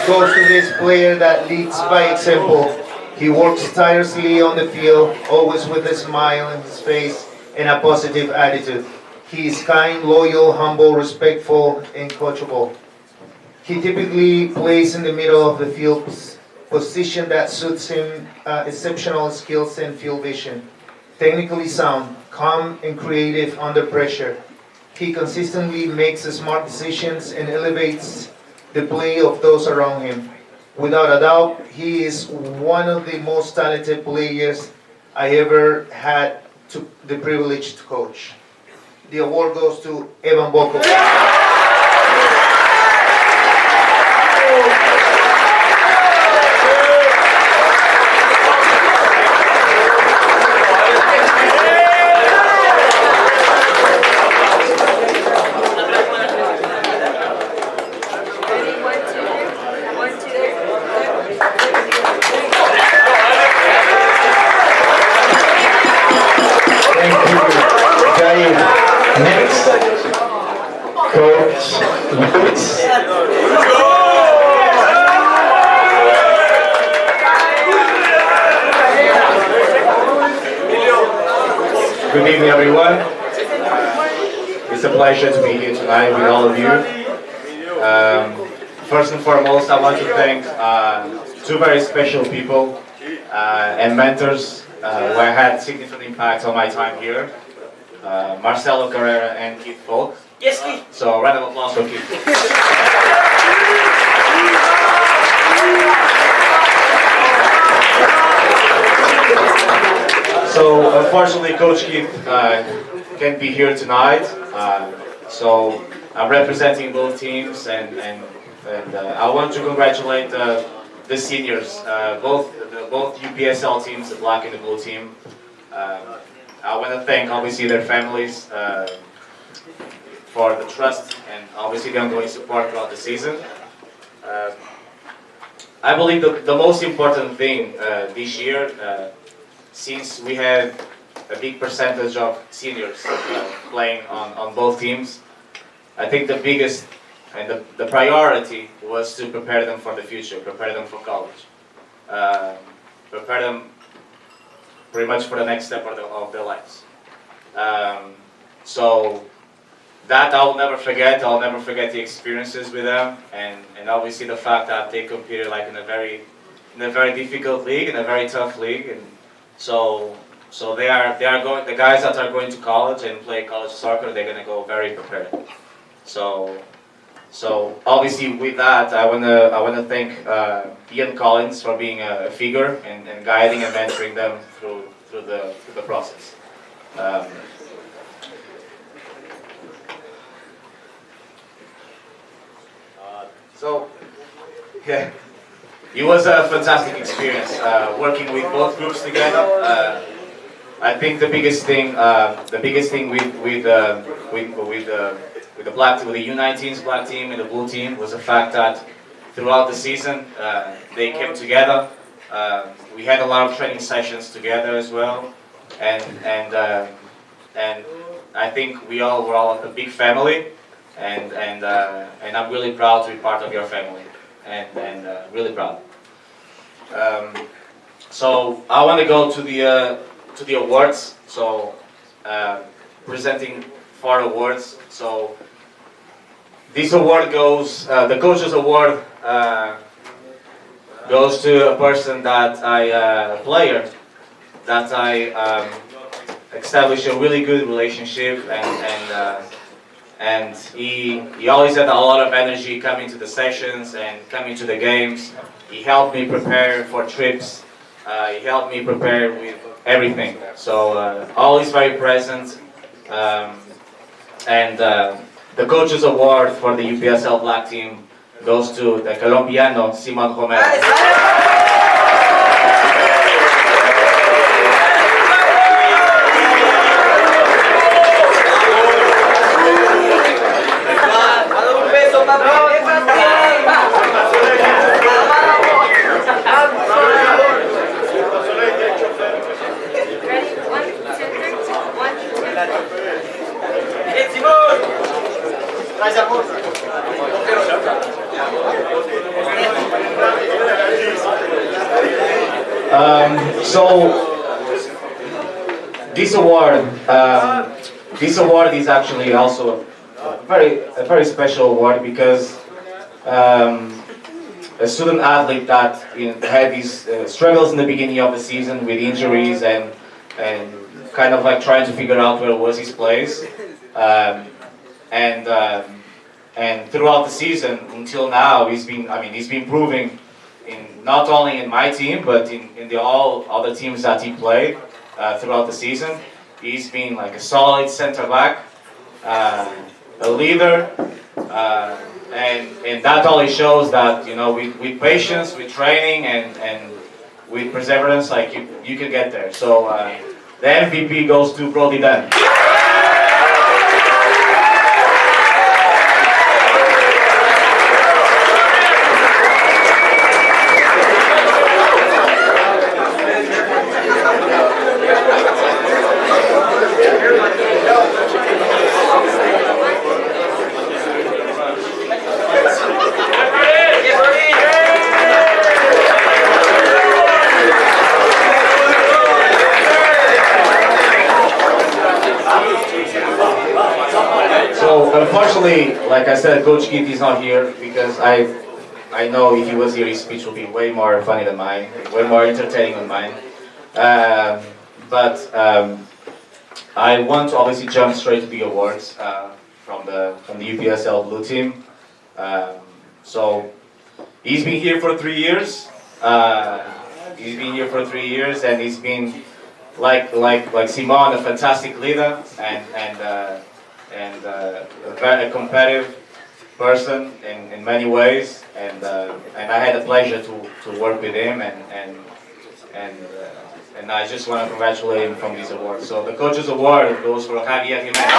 Goes to this player that leads by example. He works tirelessly on the field, always with a smile on his face and a positive attitude. He is kind, loyal, humble, respectful, and coachable. He typically plays in the middle of the field, position that suits him, exceptional skills and field vision. Technically sound, calm and creative under pressure. He consistently makes smart decisions and elevates the play of those around him. Without a doubt, he is one of the most talented players I ever had the privilege to coach. The award goes to Evan Boko. Next, Coach Lewis. Good evening, everyone. It's a pleasure to be here tonight with all of you. First and foremost, I want to thank two very special people and mentors who have had significant impact on my time here. Marcelo Carrera and Keith Folk. Yes, Keith. So a round of applause for Keith. So unfortunately, Coach Keith can't be here tonight. So I'm representing both teams, and I want to congratulate the seniors, both UPSL teams, the black and the blue team. I want to thank obviously their families for the trust and obviously the ongoing support throughout the season. I believe the most important thing this year, since we had a big percentage of seniors playing on both teams, I think the biggest and the priority was to prepare them for the future, prepare them for college, prepare them pretty much for the next step of their lives. So that I'll never forget. I'll never forget the experiences with them, and obviously the fact that they competed like in a very difficult league, in a very tough league, and so they are going. The guys that are going to college and play college soccer, they're gonna go very prepared. So obviously with that, I wanna thank Ian Collins for being a figure and guiding and mentoring them through the process. So yeah, it was a fantastic experience working with both groups together. I think the biggest thing with the U19's black team and the blue team was the fact that throughout the season they came together. We had a lot of training sessions together as well, and I think we all were a big family, and I'm really proud to be part of your family, and really proud. So I want to go to the awards. So presenting 4 awards. So this award goes, the coach's award goes to a person that a player that I established a really good relationship, and he always had a lot of energy coming to the sessions and coming to the games. He helped me prepare for trips. He helped me prepare with everything. So always very present. And the coach's award for the UPSL black team goes to the Colombiano Simon Romero. So this award is actually also a very special award because a student athlete that had these struggles in the beginning of the season with injuries and kind of like trying to figure out where was his place, and throughout the season until now he's been proving not only in my team but in the all other teams that he played throughout the season. He's been like a solid center back, a leader, and that only shows that with patience, with training, and with perseverance, like you can get there. So the MVP goes to Brody Dan. Unfortunately, like I said, Coach Keith is not here because I know if he was here, his speech would be way more funny than mine, way more entertaining than mine. But I want to obviously jump straight to the awards from the UPSL Blue Team. So he's been here for 3 years. He's been here for 3 years, and he's been like Simon, a fantastic leader and a very competitive person in many ways. And I had the pleasure to work with him, and I just want to congratulate him from this award. So the Coaches Award goes for Javier Jimenez.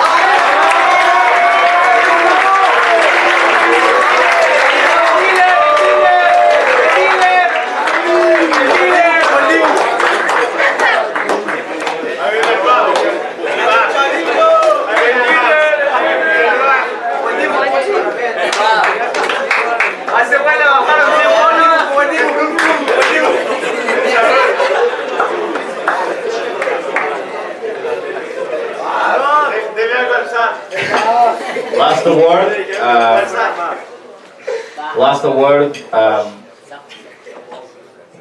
Last award,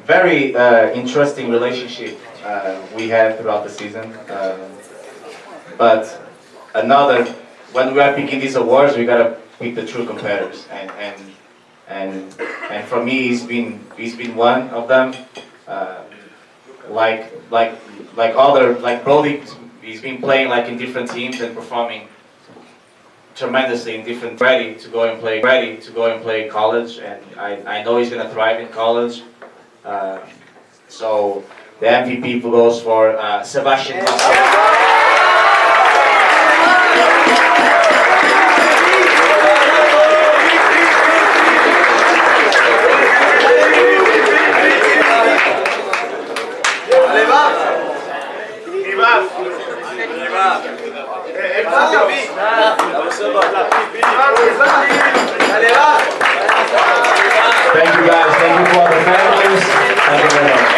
very interesting relationship we had throughout the season. But when we are picking these awards, we gotta pick the true competitors, and for me, he's been one of them. Like Brody, he's been playing like in different teams and performing tremendously in different, ready to go and play college, and I know he's gonna thrive in college. So the MVP goes for Sebastian Marcel. Thank you guys, thank you for all the families. Thank you very much.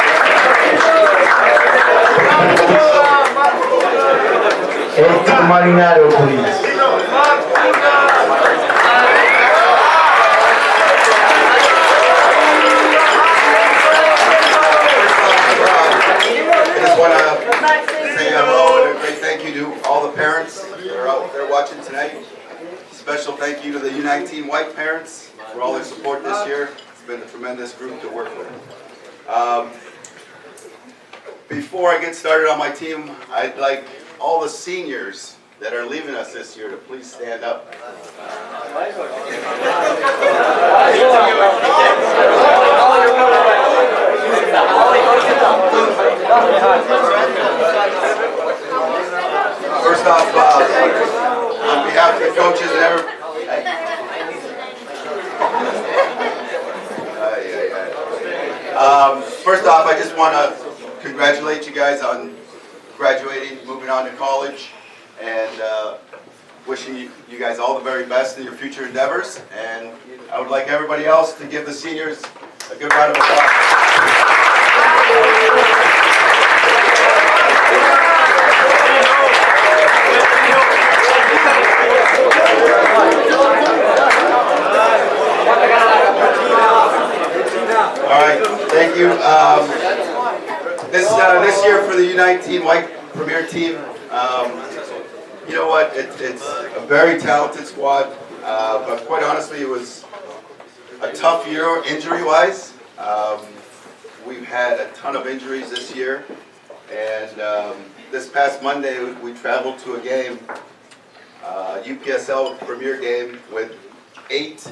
Marinaro, please. I just want to say hello and a great thank you to all the parents that are out there watching tonight. Special thank you to the U19 white parents for all their support this year. It's been a tremendous group to work with. Before I get started on my team, I'd like all the seniors that are leaving us this year to please stand up. First off, on behalf of the coaches and everyone, first off, I just want to congratulate you guys on graduating, moving on to college, and wishing you guys all the very best in your future endeavors. And I would like everybody else to give the seniors a good round of applause. All right, thank you. This year for the U19 White Premier Team, you know what? It's a very talented squad, but quite honestly, it was a tough year injury-wise. We've had a ton of injuries this year, and this past Monday we traveled to a game, UPSL Premier game with 8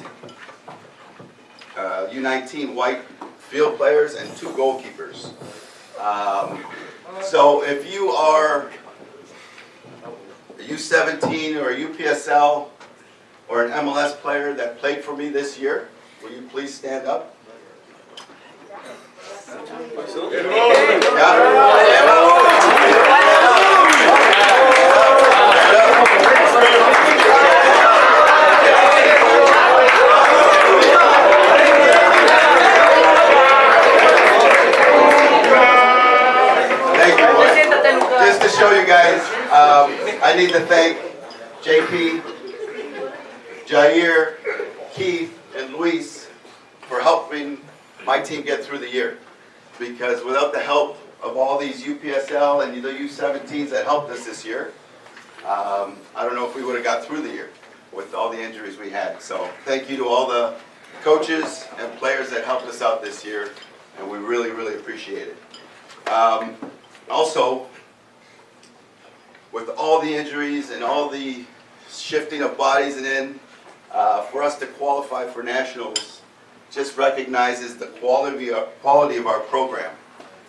U19 white field players and 2 goalkeepers. So if you are a U17 or a UPSL or an MLS player that played for me this year, will you please stand up? Just to show you guys, I need to thank JP Jair, Keith, and Luis for helping my team get through the year. Because without the help of all these UPSL and the U17s that helped us this year, I don't know if we would have got through the year with all the injuries we had. So thank you to all the coaches and players that helped us out this year, and we really, really appreciate it. Also, with all the injuries and all the shifting of bodies and in, for us to qualify for nationals just recognizes the quality of our program.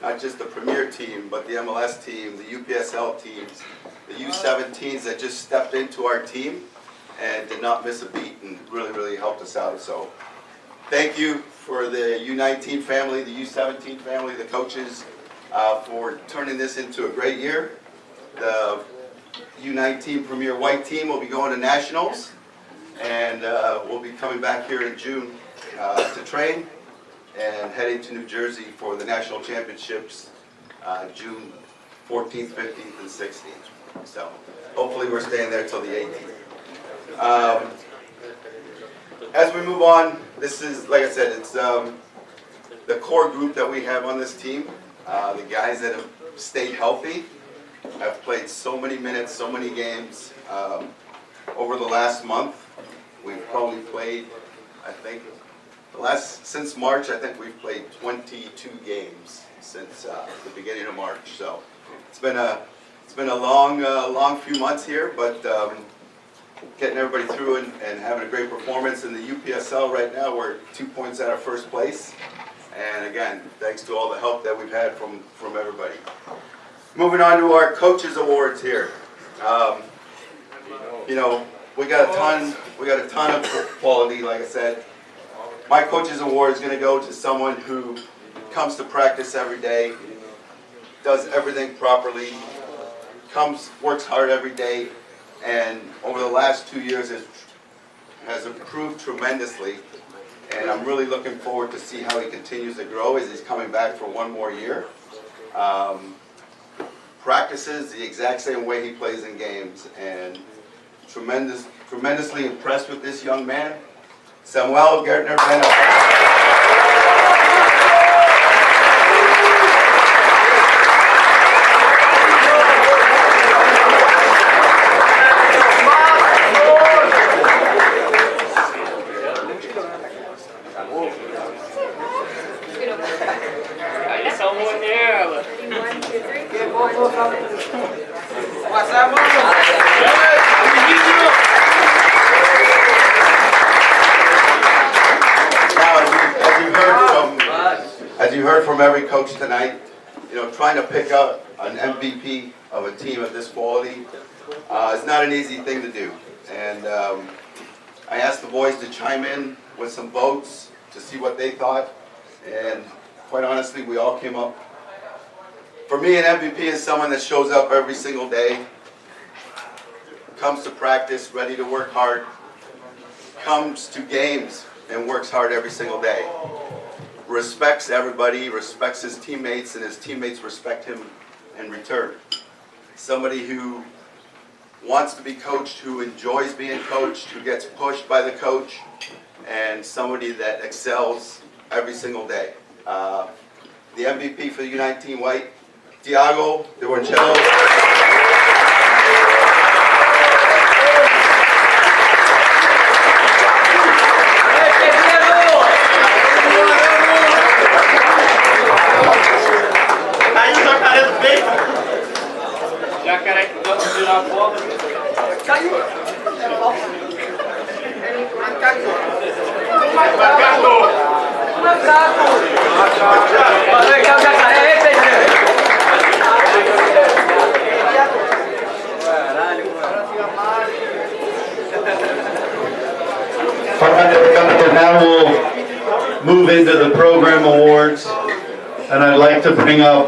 Not just the Premier team, but the MLS team, the UPSL teams, the U17s that just stepped into our team and did not miss a beat and really, really helped us out. So thank you for the U19 family, the U17 family, the coaches, for turning this into a great year. The U19 Premier White team will be going to nationals, and we'll be coming back here in June to train and heading to New Jersey for the national championships June 14th, 15th, and 16th. So hopefully we're staying there till the 18th. As we move on, this is, like I said, it's the core group that we have on this team. The guys that have stayed healthy, have played so many minutes, so many games. Over the last month, we've probably played, I think, since March, I think we've played 22 games since the beginning of March. So it's been a long few months here, but getting everybody through and having a great performance in the UPSL right now. We're 2 points out of first place, and again, thanks to all the help that we've had from everybody. Moving on to our coaches awards here. You know, we got a ton of quality, like I said. My coach's award is going to go to someone who comes to practice every day, does everything properly, works hard every day, and over the last 2 years has improved tremendously. And I'm really looking forward to see how he continues to grow as he's coming back for one more year. Practices the exact same way he plays in games, and tremendously impressed with this young man. Samuel Gertner Beno. As you heard from every coach tonight, you know, trying to pick out an MVP of a team of this quality is not an easy thing to do. And I asked the boys to chime in with some votes to see what they thought, and quite honestly, we all came up. For me, an MVP is someone that shows up every single day, comes to practice ready to work hard, comes to games and works hard every single day, respects everybody, respects his teammates, and his teammates respect him in return. Somebody who wants to be coached, who enjoys being coached, who gets pushed by the coach, and somebody that excels every single day. The MVP for the U19 White, Thiago de Wancello. Now we'll move into the program awards, and I'd like to bring up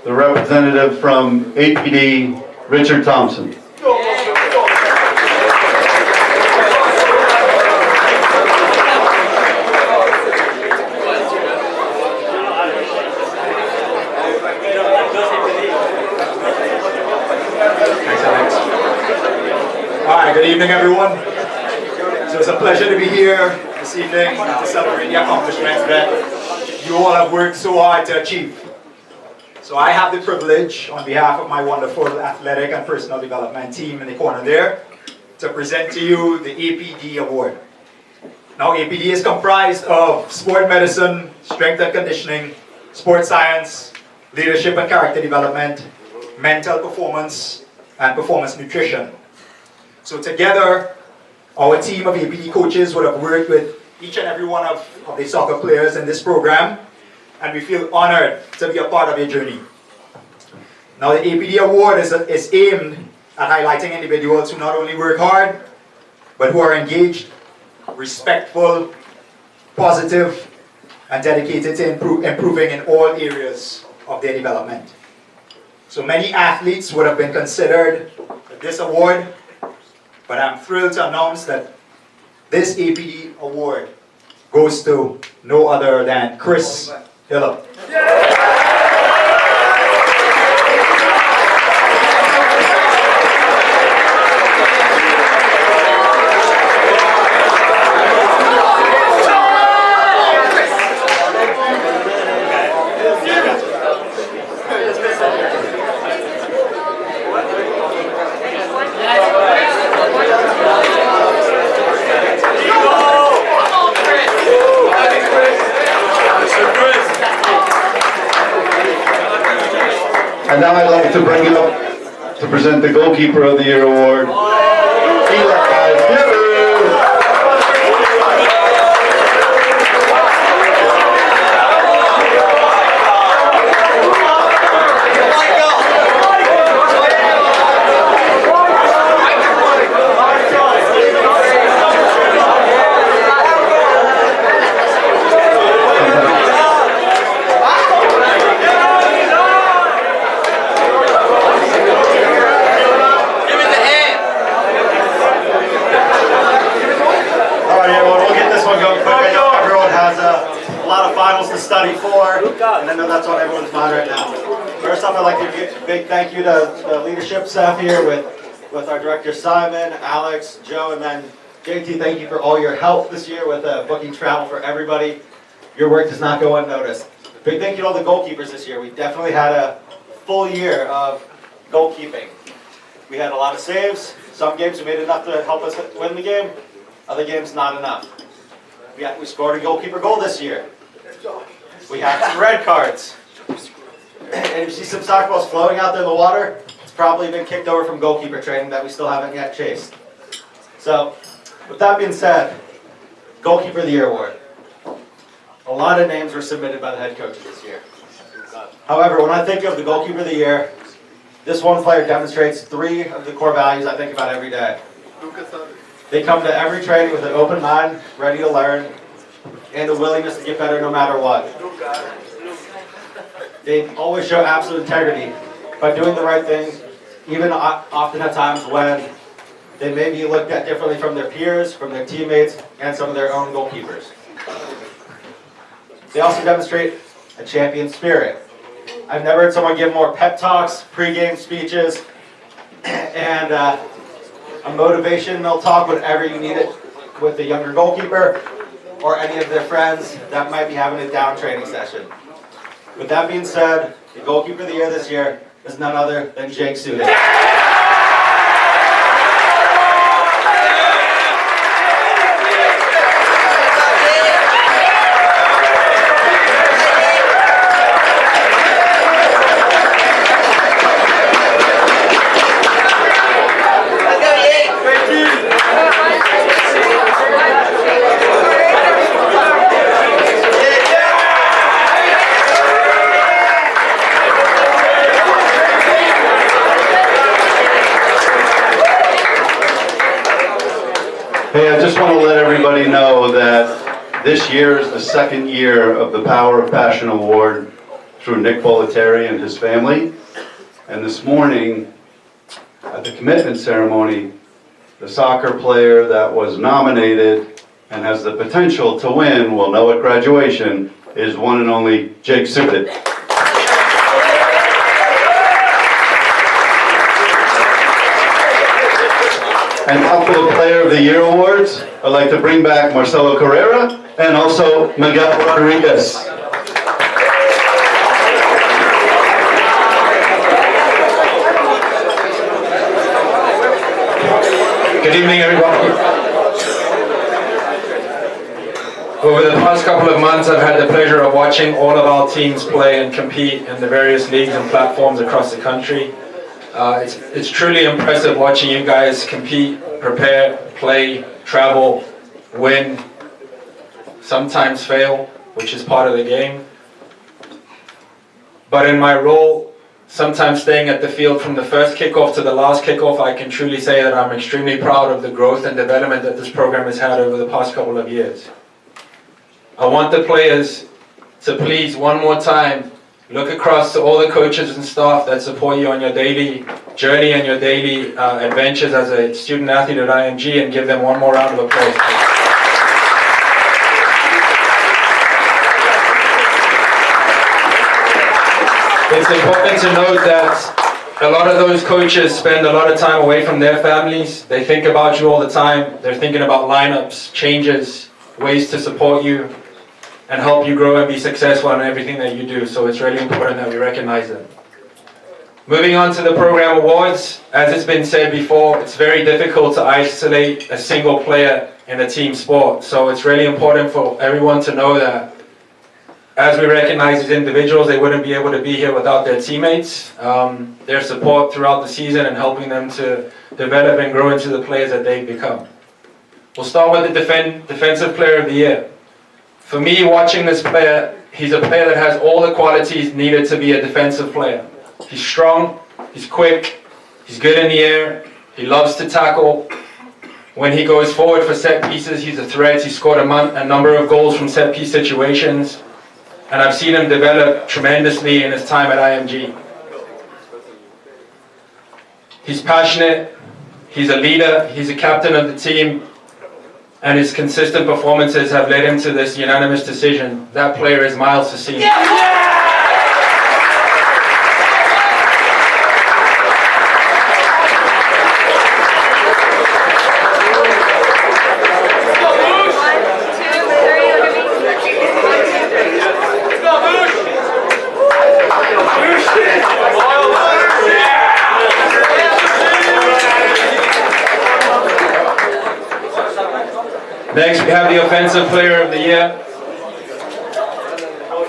the representative from APD, Richard Thompson. Hi, good evening everyone. a pleasure to be here this evening to celebrate the accomplishments that you all have worked so hard to achieve. So I have the privilege, on behalf of my wonderful athletic and personal development team in the corner there, to present to you the APD Award. Now APD is comprised of sport medicine, strength and conditioning, sports science, leadership and character development, mental performance, and performance nutrition. So together, our team of APD coaches would have worked with each and every one of the soccer players in this program, and we feel honored to be a part of your journey. Now the APD Award is aimed at highlighting individuals who not only work hard, but who are engaged, respectful, positive, and dedicated to improving in all areas of their development. So many athletes would have been considered for this award, but I'm thrilled to announce that this APD Award goes to no other than Chris Hillop. And now I'd like to bring up to present the Goalkeeper of the Year award. To study for, and I know that's on everyone's mind right now. First off, I'd like to give a big thank you to the leadership staff here with our director Simon, Alex, Joe, and then JT. Thank you for all your help this year with booking travel for everybody. Your work does not go unnoticed. Big thank you to all the goalkeepers this year. We definitely had a full year of goalkeeping. We had a lot of saves. Some games we made enough to help us win the game. Other games not enough. We scored a goalkeeper goal this year. We had some red cards. And if you see some soccer balls floating out there in the water, it's probably been kicked over from goalkeeper training that we still haven't yet chased. So, with that being said, Goalkeeper of the Year award. A lot of names were submitted by the head coaches this year. However, when I think of the Goalkeeper of the Year, this one player demonstrates 3 of the core values I think about every day. They come to every training with an open mind, ready to learn, and a willingness to get better no matter what. They always show absolute integrity by doing the right thing, even often at times when they may be looked at differently from their peers, from their teammates, and some of their own goalkeepers. They also demonstrate a champion spirit. I've never heard someone give more pep talks, pre-game speeches, and a motivational talk whenever you need it with the younger goalkeeper or any of their friends that might be having a down training session. With that being said, the Goalkeeper of the Year this year is none other than Jake Sudik. Hey, I just want to let everybody know that this year is the 2nd year of the Power of Passion Award through Nick Bollettieri and his family. And this morning, at the commitment ceremony, the soccer player that was nominated and has the potential to win, we'll know at graduation, is one and only Jake Sudik. And now for the Player of the Year awards, I'd like to bring back Marcelo Carrera and also Miguel Rodriguez. Good evening, everybody. Over the past couple of months, I've had the pleasure of watching all of our teams play and compete in the various leagues and platforms across the country. It's truly impressive watching you guys compete, prepare, play, travel, win, sometimes fail, which is part of the game. But in my role, sometimes staying at the field from the first kickoff to the last kickoff, I can truly say that I'm extremely proud of the growth and development that this program has had over the past couple of years. I want the players to please, one more time, look across to all the coaches and staff that support you on your daily journey and your daily adventures as a student athlete at IMG, and give them one more round of applause. It's important to note that a lot of those coaches spend a lot of time away from their families. They think about you all the time. They're thinking about lineups, changes, ways to support you and help you grow and be successful in everything that you do. So it's really important that we recognize them. Moving on to the program awards, as it's been said before, it's very difficult to isolate a single player in a team sport. So it's really important for everyone to know that as we recognize these individuals, they wouldn't be able to be here without their teammates, their support throughout the season and helping them to develop and grow into the players that they've become. We'll start with the Defensive Player of the Year. For me, watching this player, he's a player that has all the qualities needed to be a defensive player. He's strong, he's quick, he's good in the air, he loves to tackle. When he goes forward for set pieces, he's a threat. He's scored a number of goals from set piece situations. And I've seen him develop tremendously in his time at IMG. He's passionate, he's a leader, he's a captain of the team, and his consistent performances have led him to this unanimous decision. That player is Miles Sassini. Next, we have the Offensive Player of the Year.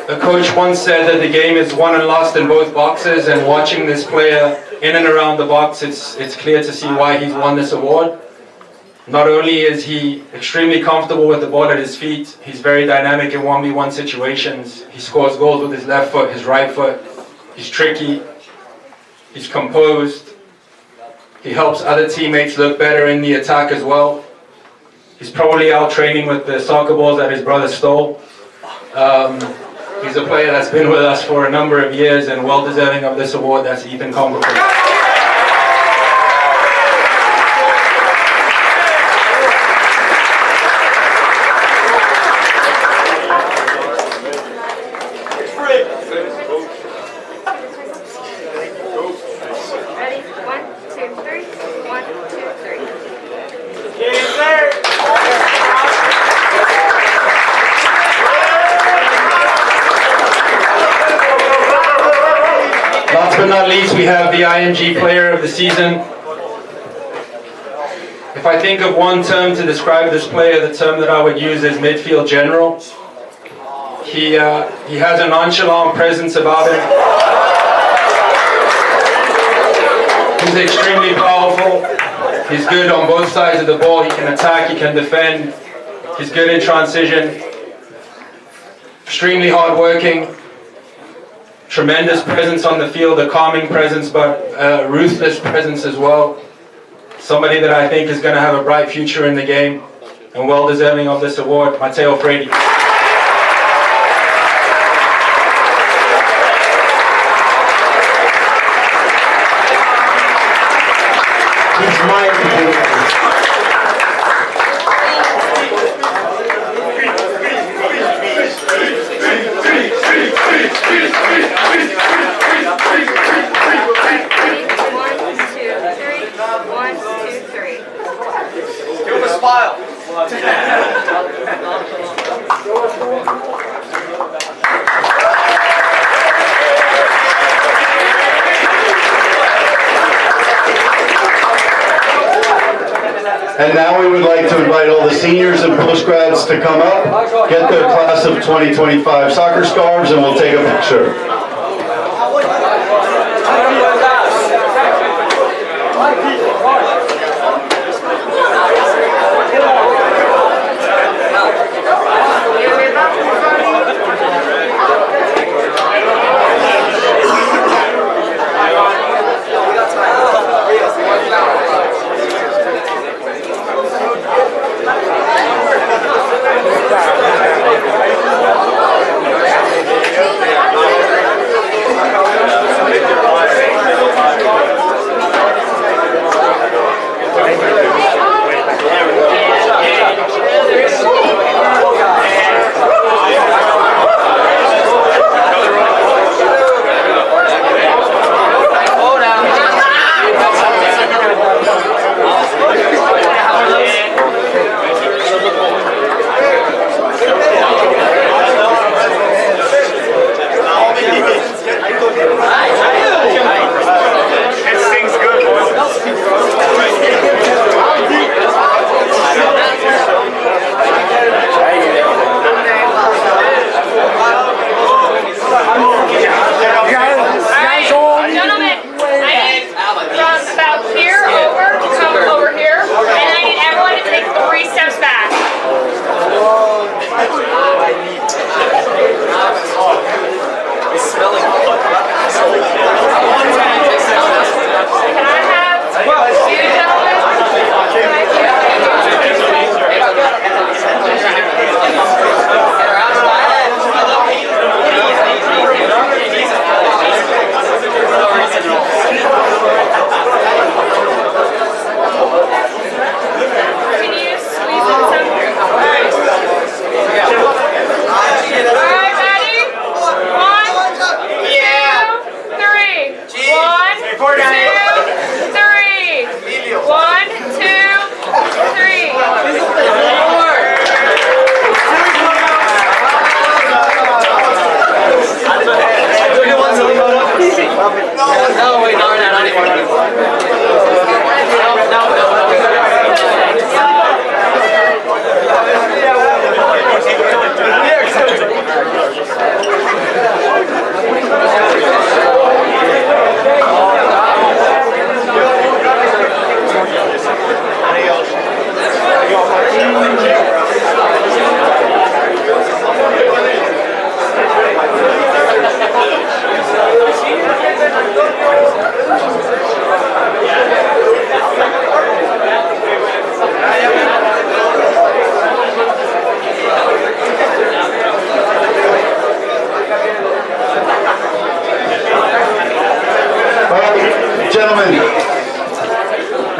A coach once said that the game is won and lost in both boxes, and watching this player in and around the box, it's clear to see why he's won this award. Not only is he extremely comfortable with the ball at his feet, he's very dynamic in 1v1 situations. He scores goals with his left foot, his right foot. He's tricky, he's composed. He helps other teammates look better in the attack as well. He's probably out training with the soccer balls that his brother stole. He's a player that's been with us for a number of years and well deserving of this award. That's Ethan Congleton. Ready? 1, 2, 3. 1, 2, 3. Last but not least, we have the IMG Player of the Season. If I think of one term to describe this player, the term that I would use is midfield general. He has a nonchalant presence about him. He's extremely powerful. He's good on both sides of the ball. He can attack, he can defend. He's good in transition. Extremely hardworking. Tremendous presence on the field, a calming presence, but a ruthless presence as well. Somebody that I think is going to have a bright future in the game and well deserving of this award, Matteo Fredi. And now we would like to invite all the seniors and postgrads to come up, get their class of 2025 soccer scarves, and we'll take a picture.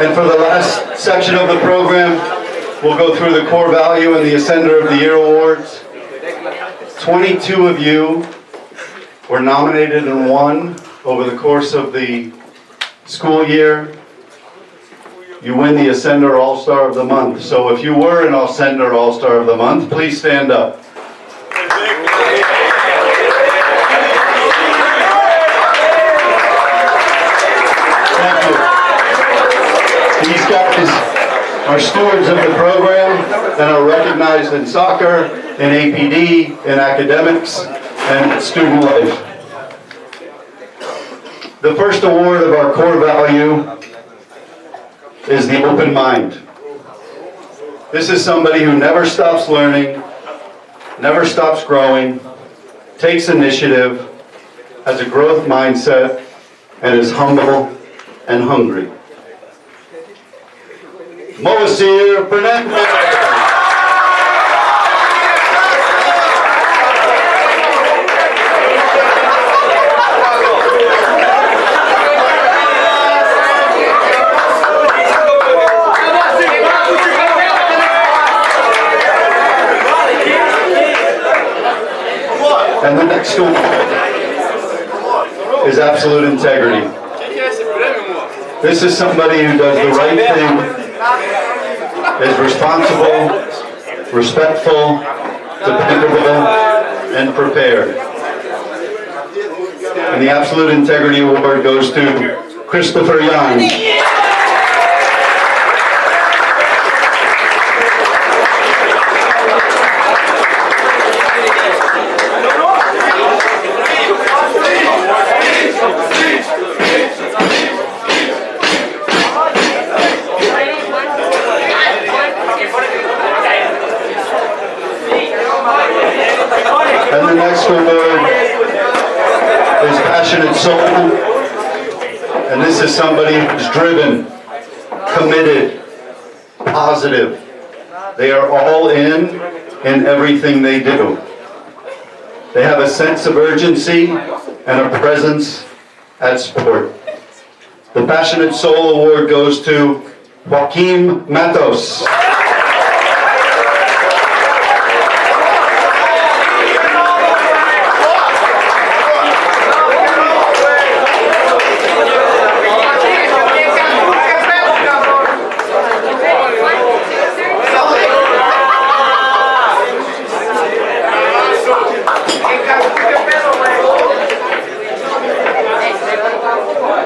And for the last section of the program, we'll go through the core value and the Ascender of the Year awards. 22 of you were nominated and won over the course of the school year. You win the Ascender All-Star of the Month. So if you were an Ascender All-Star of the Month, please stand up. These guys are stewards of the program and are recognized in soccer, in APD, in academics, and student life. The first award of our core value is the open mind. This is somebody who never stops learning, never stops growing, takes initiative, has a growth mindset, and is humble and hungry. Moacir Fernandez. And the next one is absolute integrity. This is somebody who does the right thing, is responsible, respectful, dependable, and prepared. And the Absolute Integrity Award goes to Christopher Young. passionate soul, and this is somebody who's driven, committed, positive. They are all in everything they do. They have a sense of urgency and a presence at sport. The Passionate Soul Award goes to Joaquim Matos.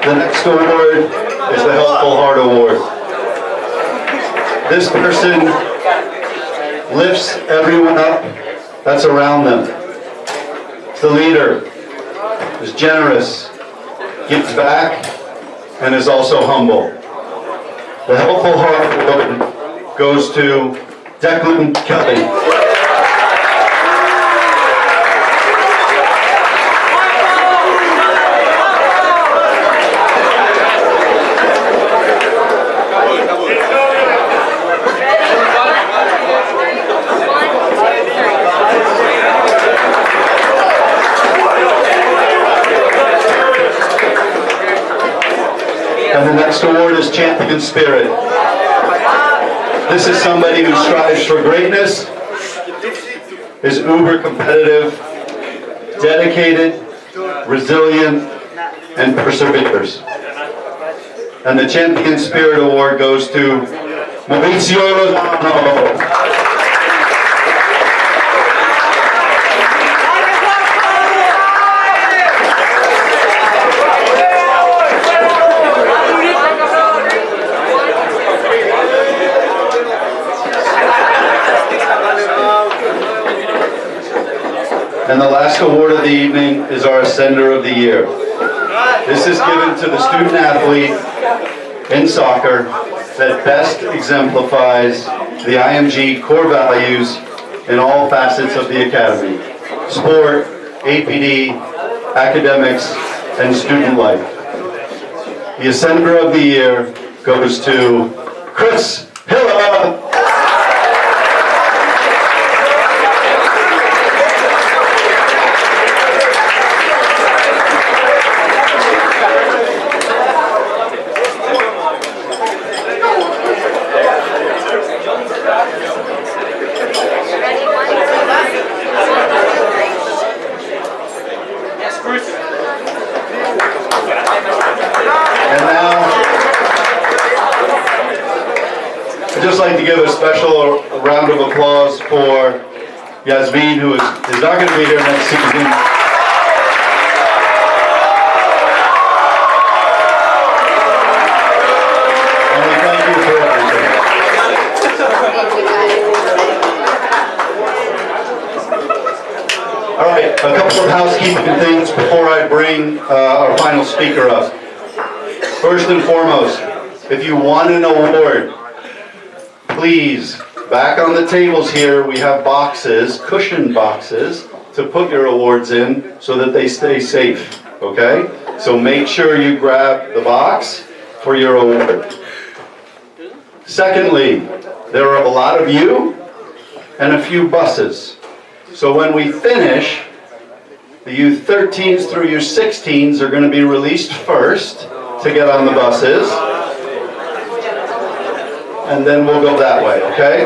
The next award is the Helpful Heart Award. This person lifts everyone up that's around them. It's the leader, is generous, gives back, and is also humble. The Helpful Heart Award goes to Declan Kelly. And the next award is Champion Spirit. This is somebody who strives for greatness, is uber competitive, dedicated, resilient, and perseveres. And the Champion Spirit Award goes to Mauricio Lozano. And the last award of the evening is our Ascender of the Year. This is given to the student athlete in soccer that best exemplifies the IMG core values in all facets of the academy: sport, APD, academics, and student life. The Ascender of the Year goes to Chris Hilla. I'd just like to give a special round of applause for Yasmin, who is not going to be here next season. And we thank you for everything. All right, a couple of housekeeping things before I bring our final speaker up. First and foremost, if you want an award, please, back on the tables here, we have boxes, cushion boxes, to put your awards in so that they stay safe, okay? So make sure you grab the box for your award. Secondly, there are a lot of you and a few buses. So when we finish, the U13s through U16s are going to be released first to get on the buses. And then we'll go that way, okay?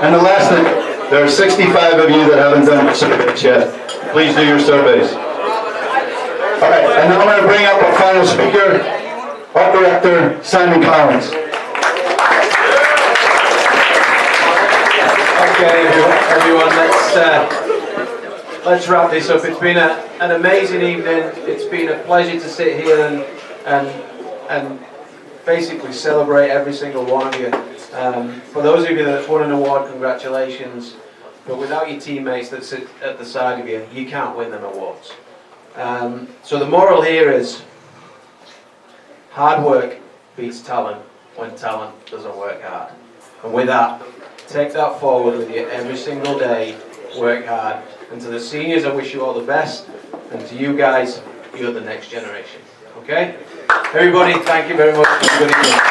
And the last thing, there are 65 of you that haven't done your surveys yet. Please do your surveys. All right, and now I'm going to bring up our final speaker, Art Director Simon Collins. Okay, everyone, let's wrap this up. It's been an amazing evening. It's been a pleasure to sit here and basically celebrate every single one of you. For those of you that won an award, congratulations. But without your teammates that sit at the side of you, you can't win them awards. So the moral here is hard work beats talent when talent doesn't work hard. And with that, take that forward with you every single day, work hard. And to the seniors, I wish you all the best. And to you guys, you're the next generation. Okay? Everybody, thank you very much. Have a good evening.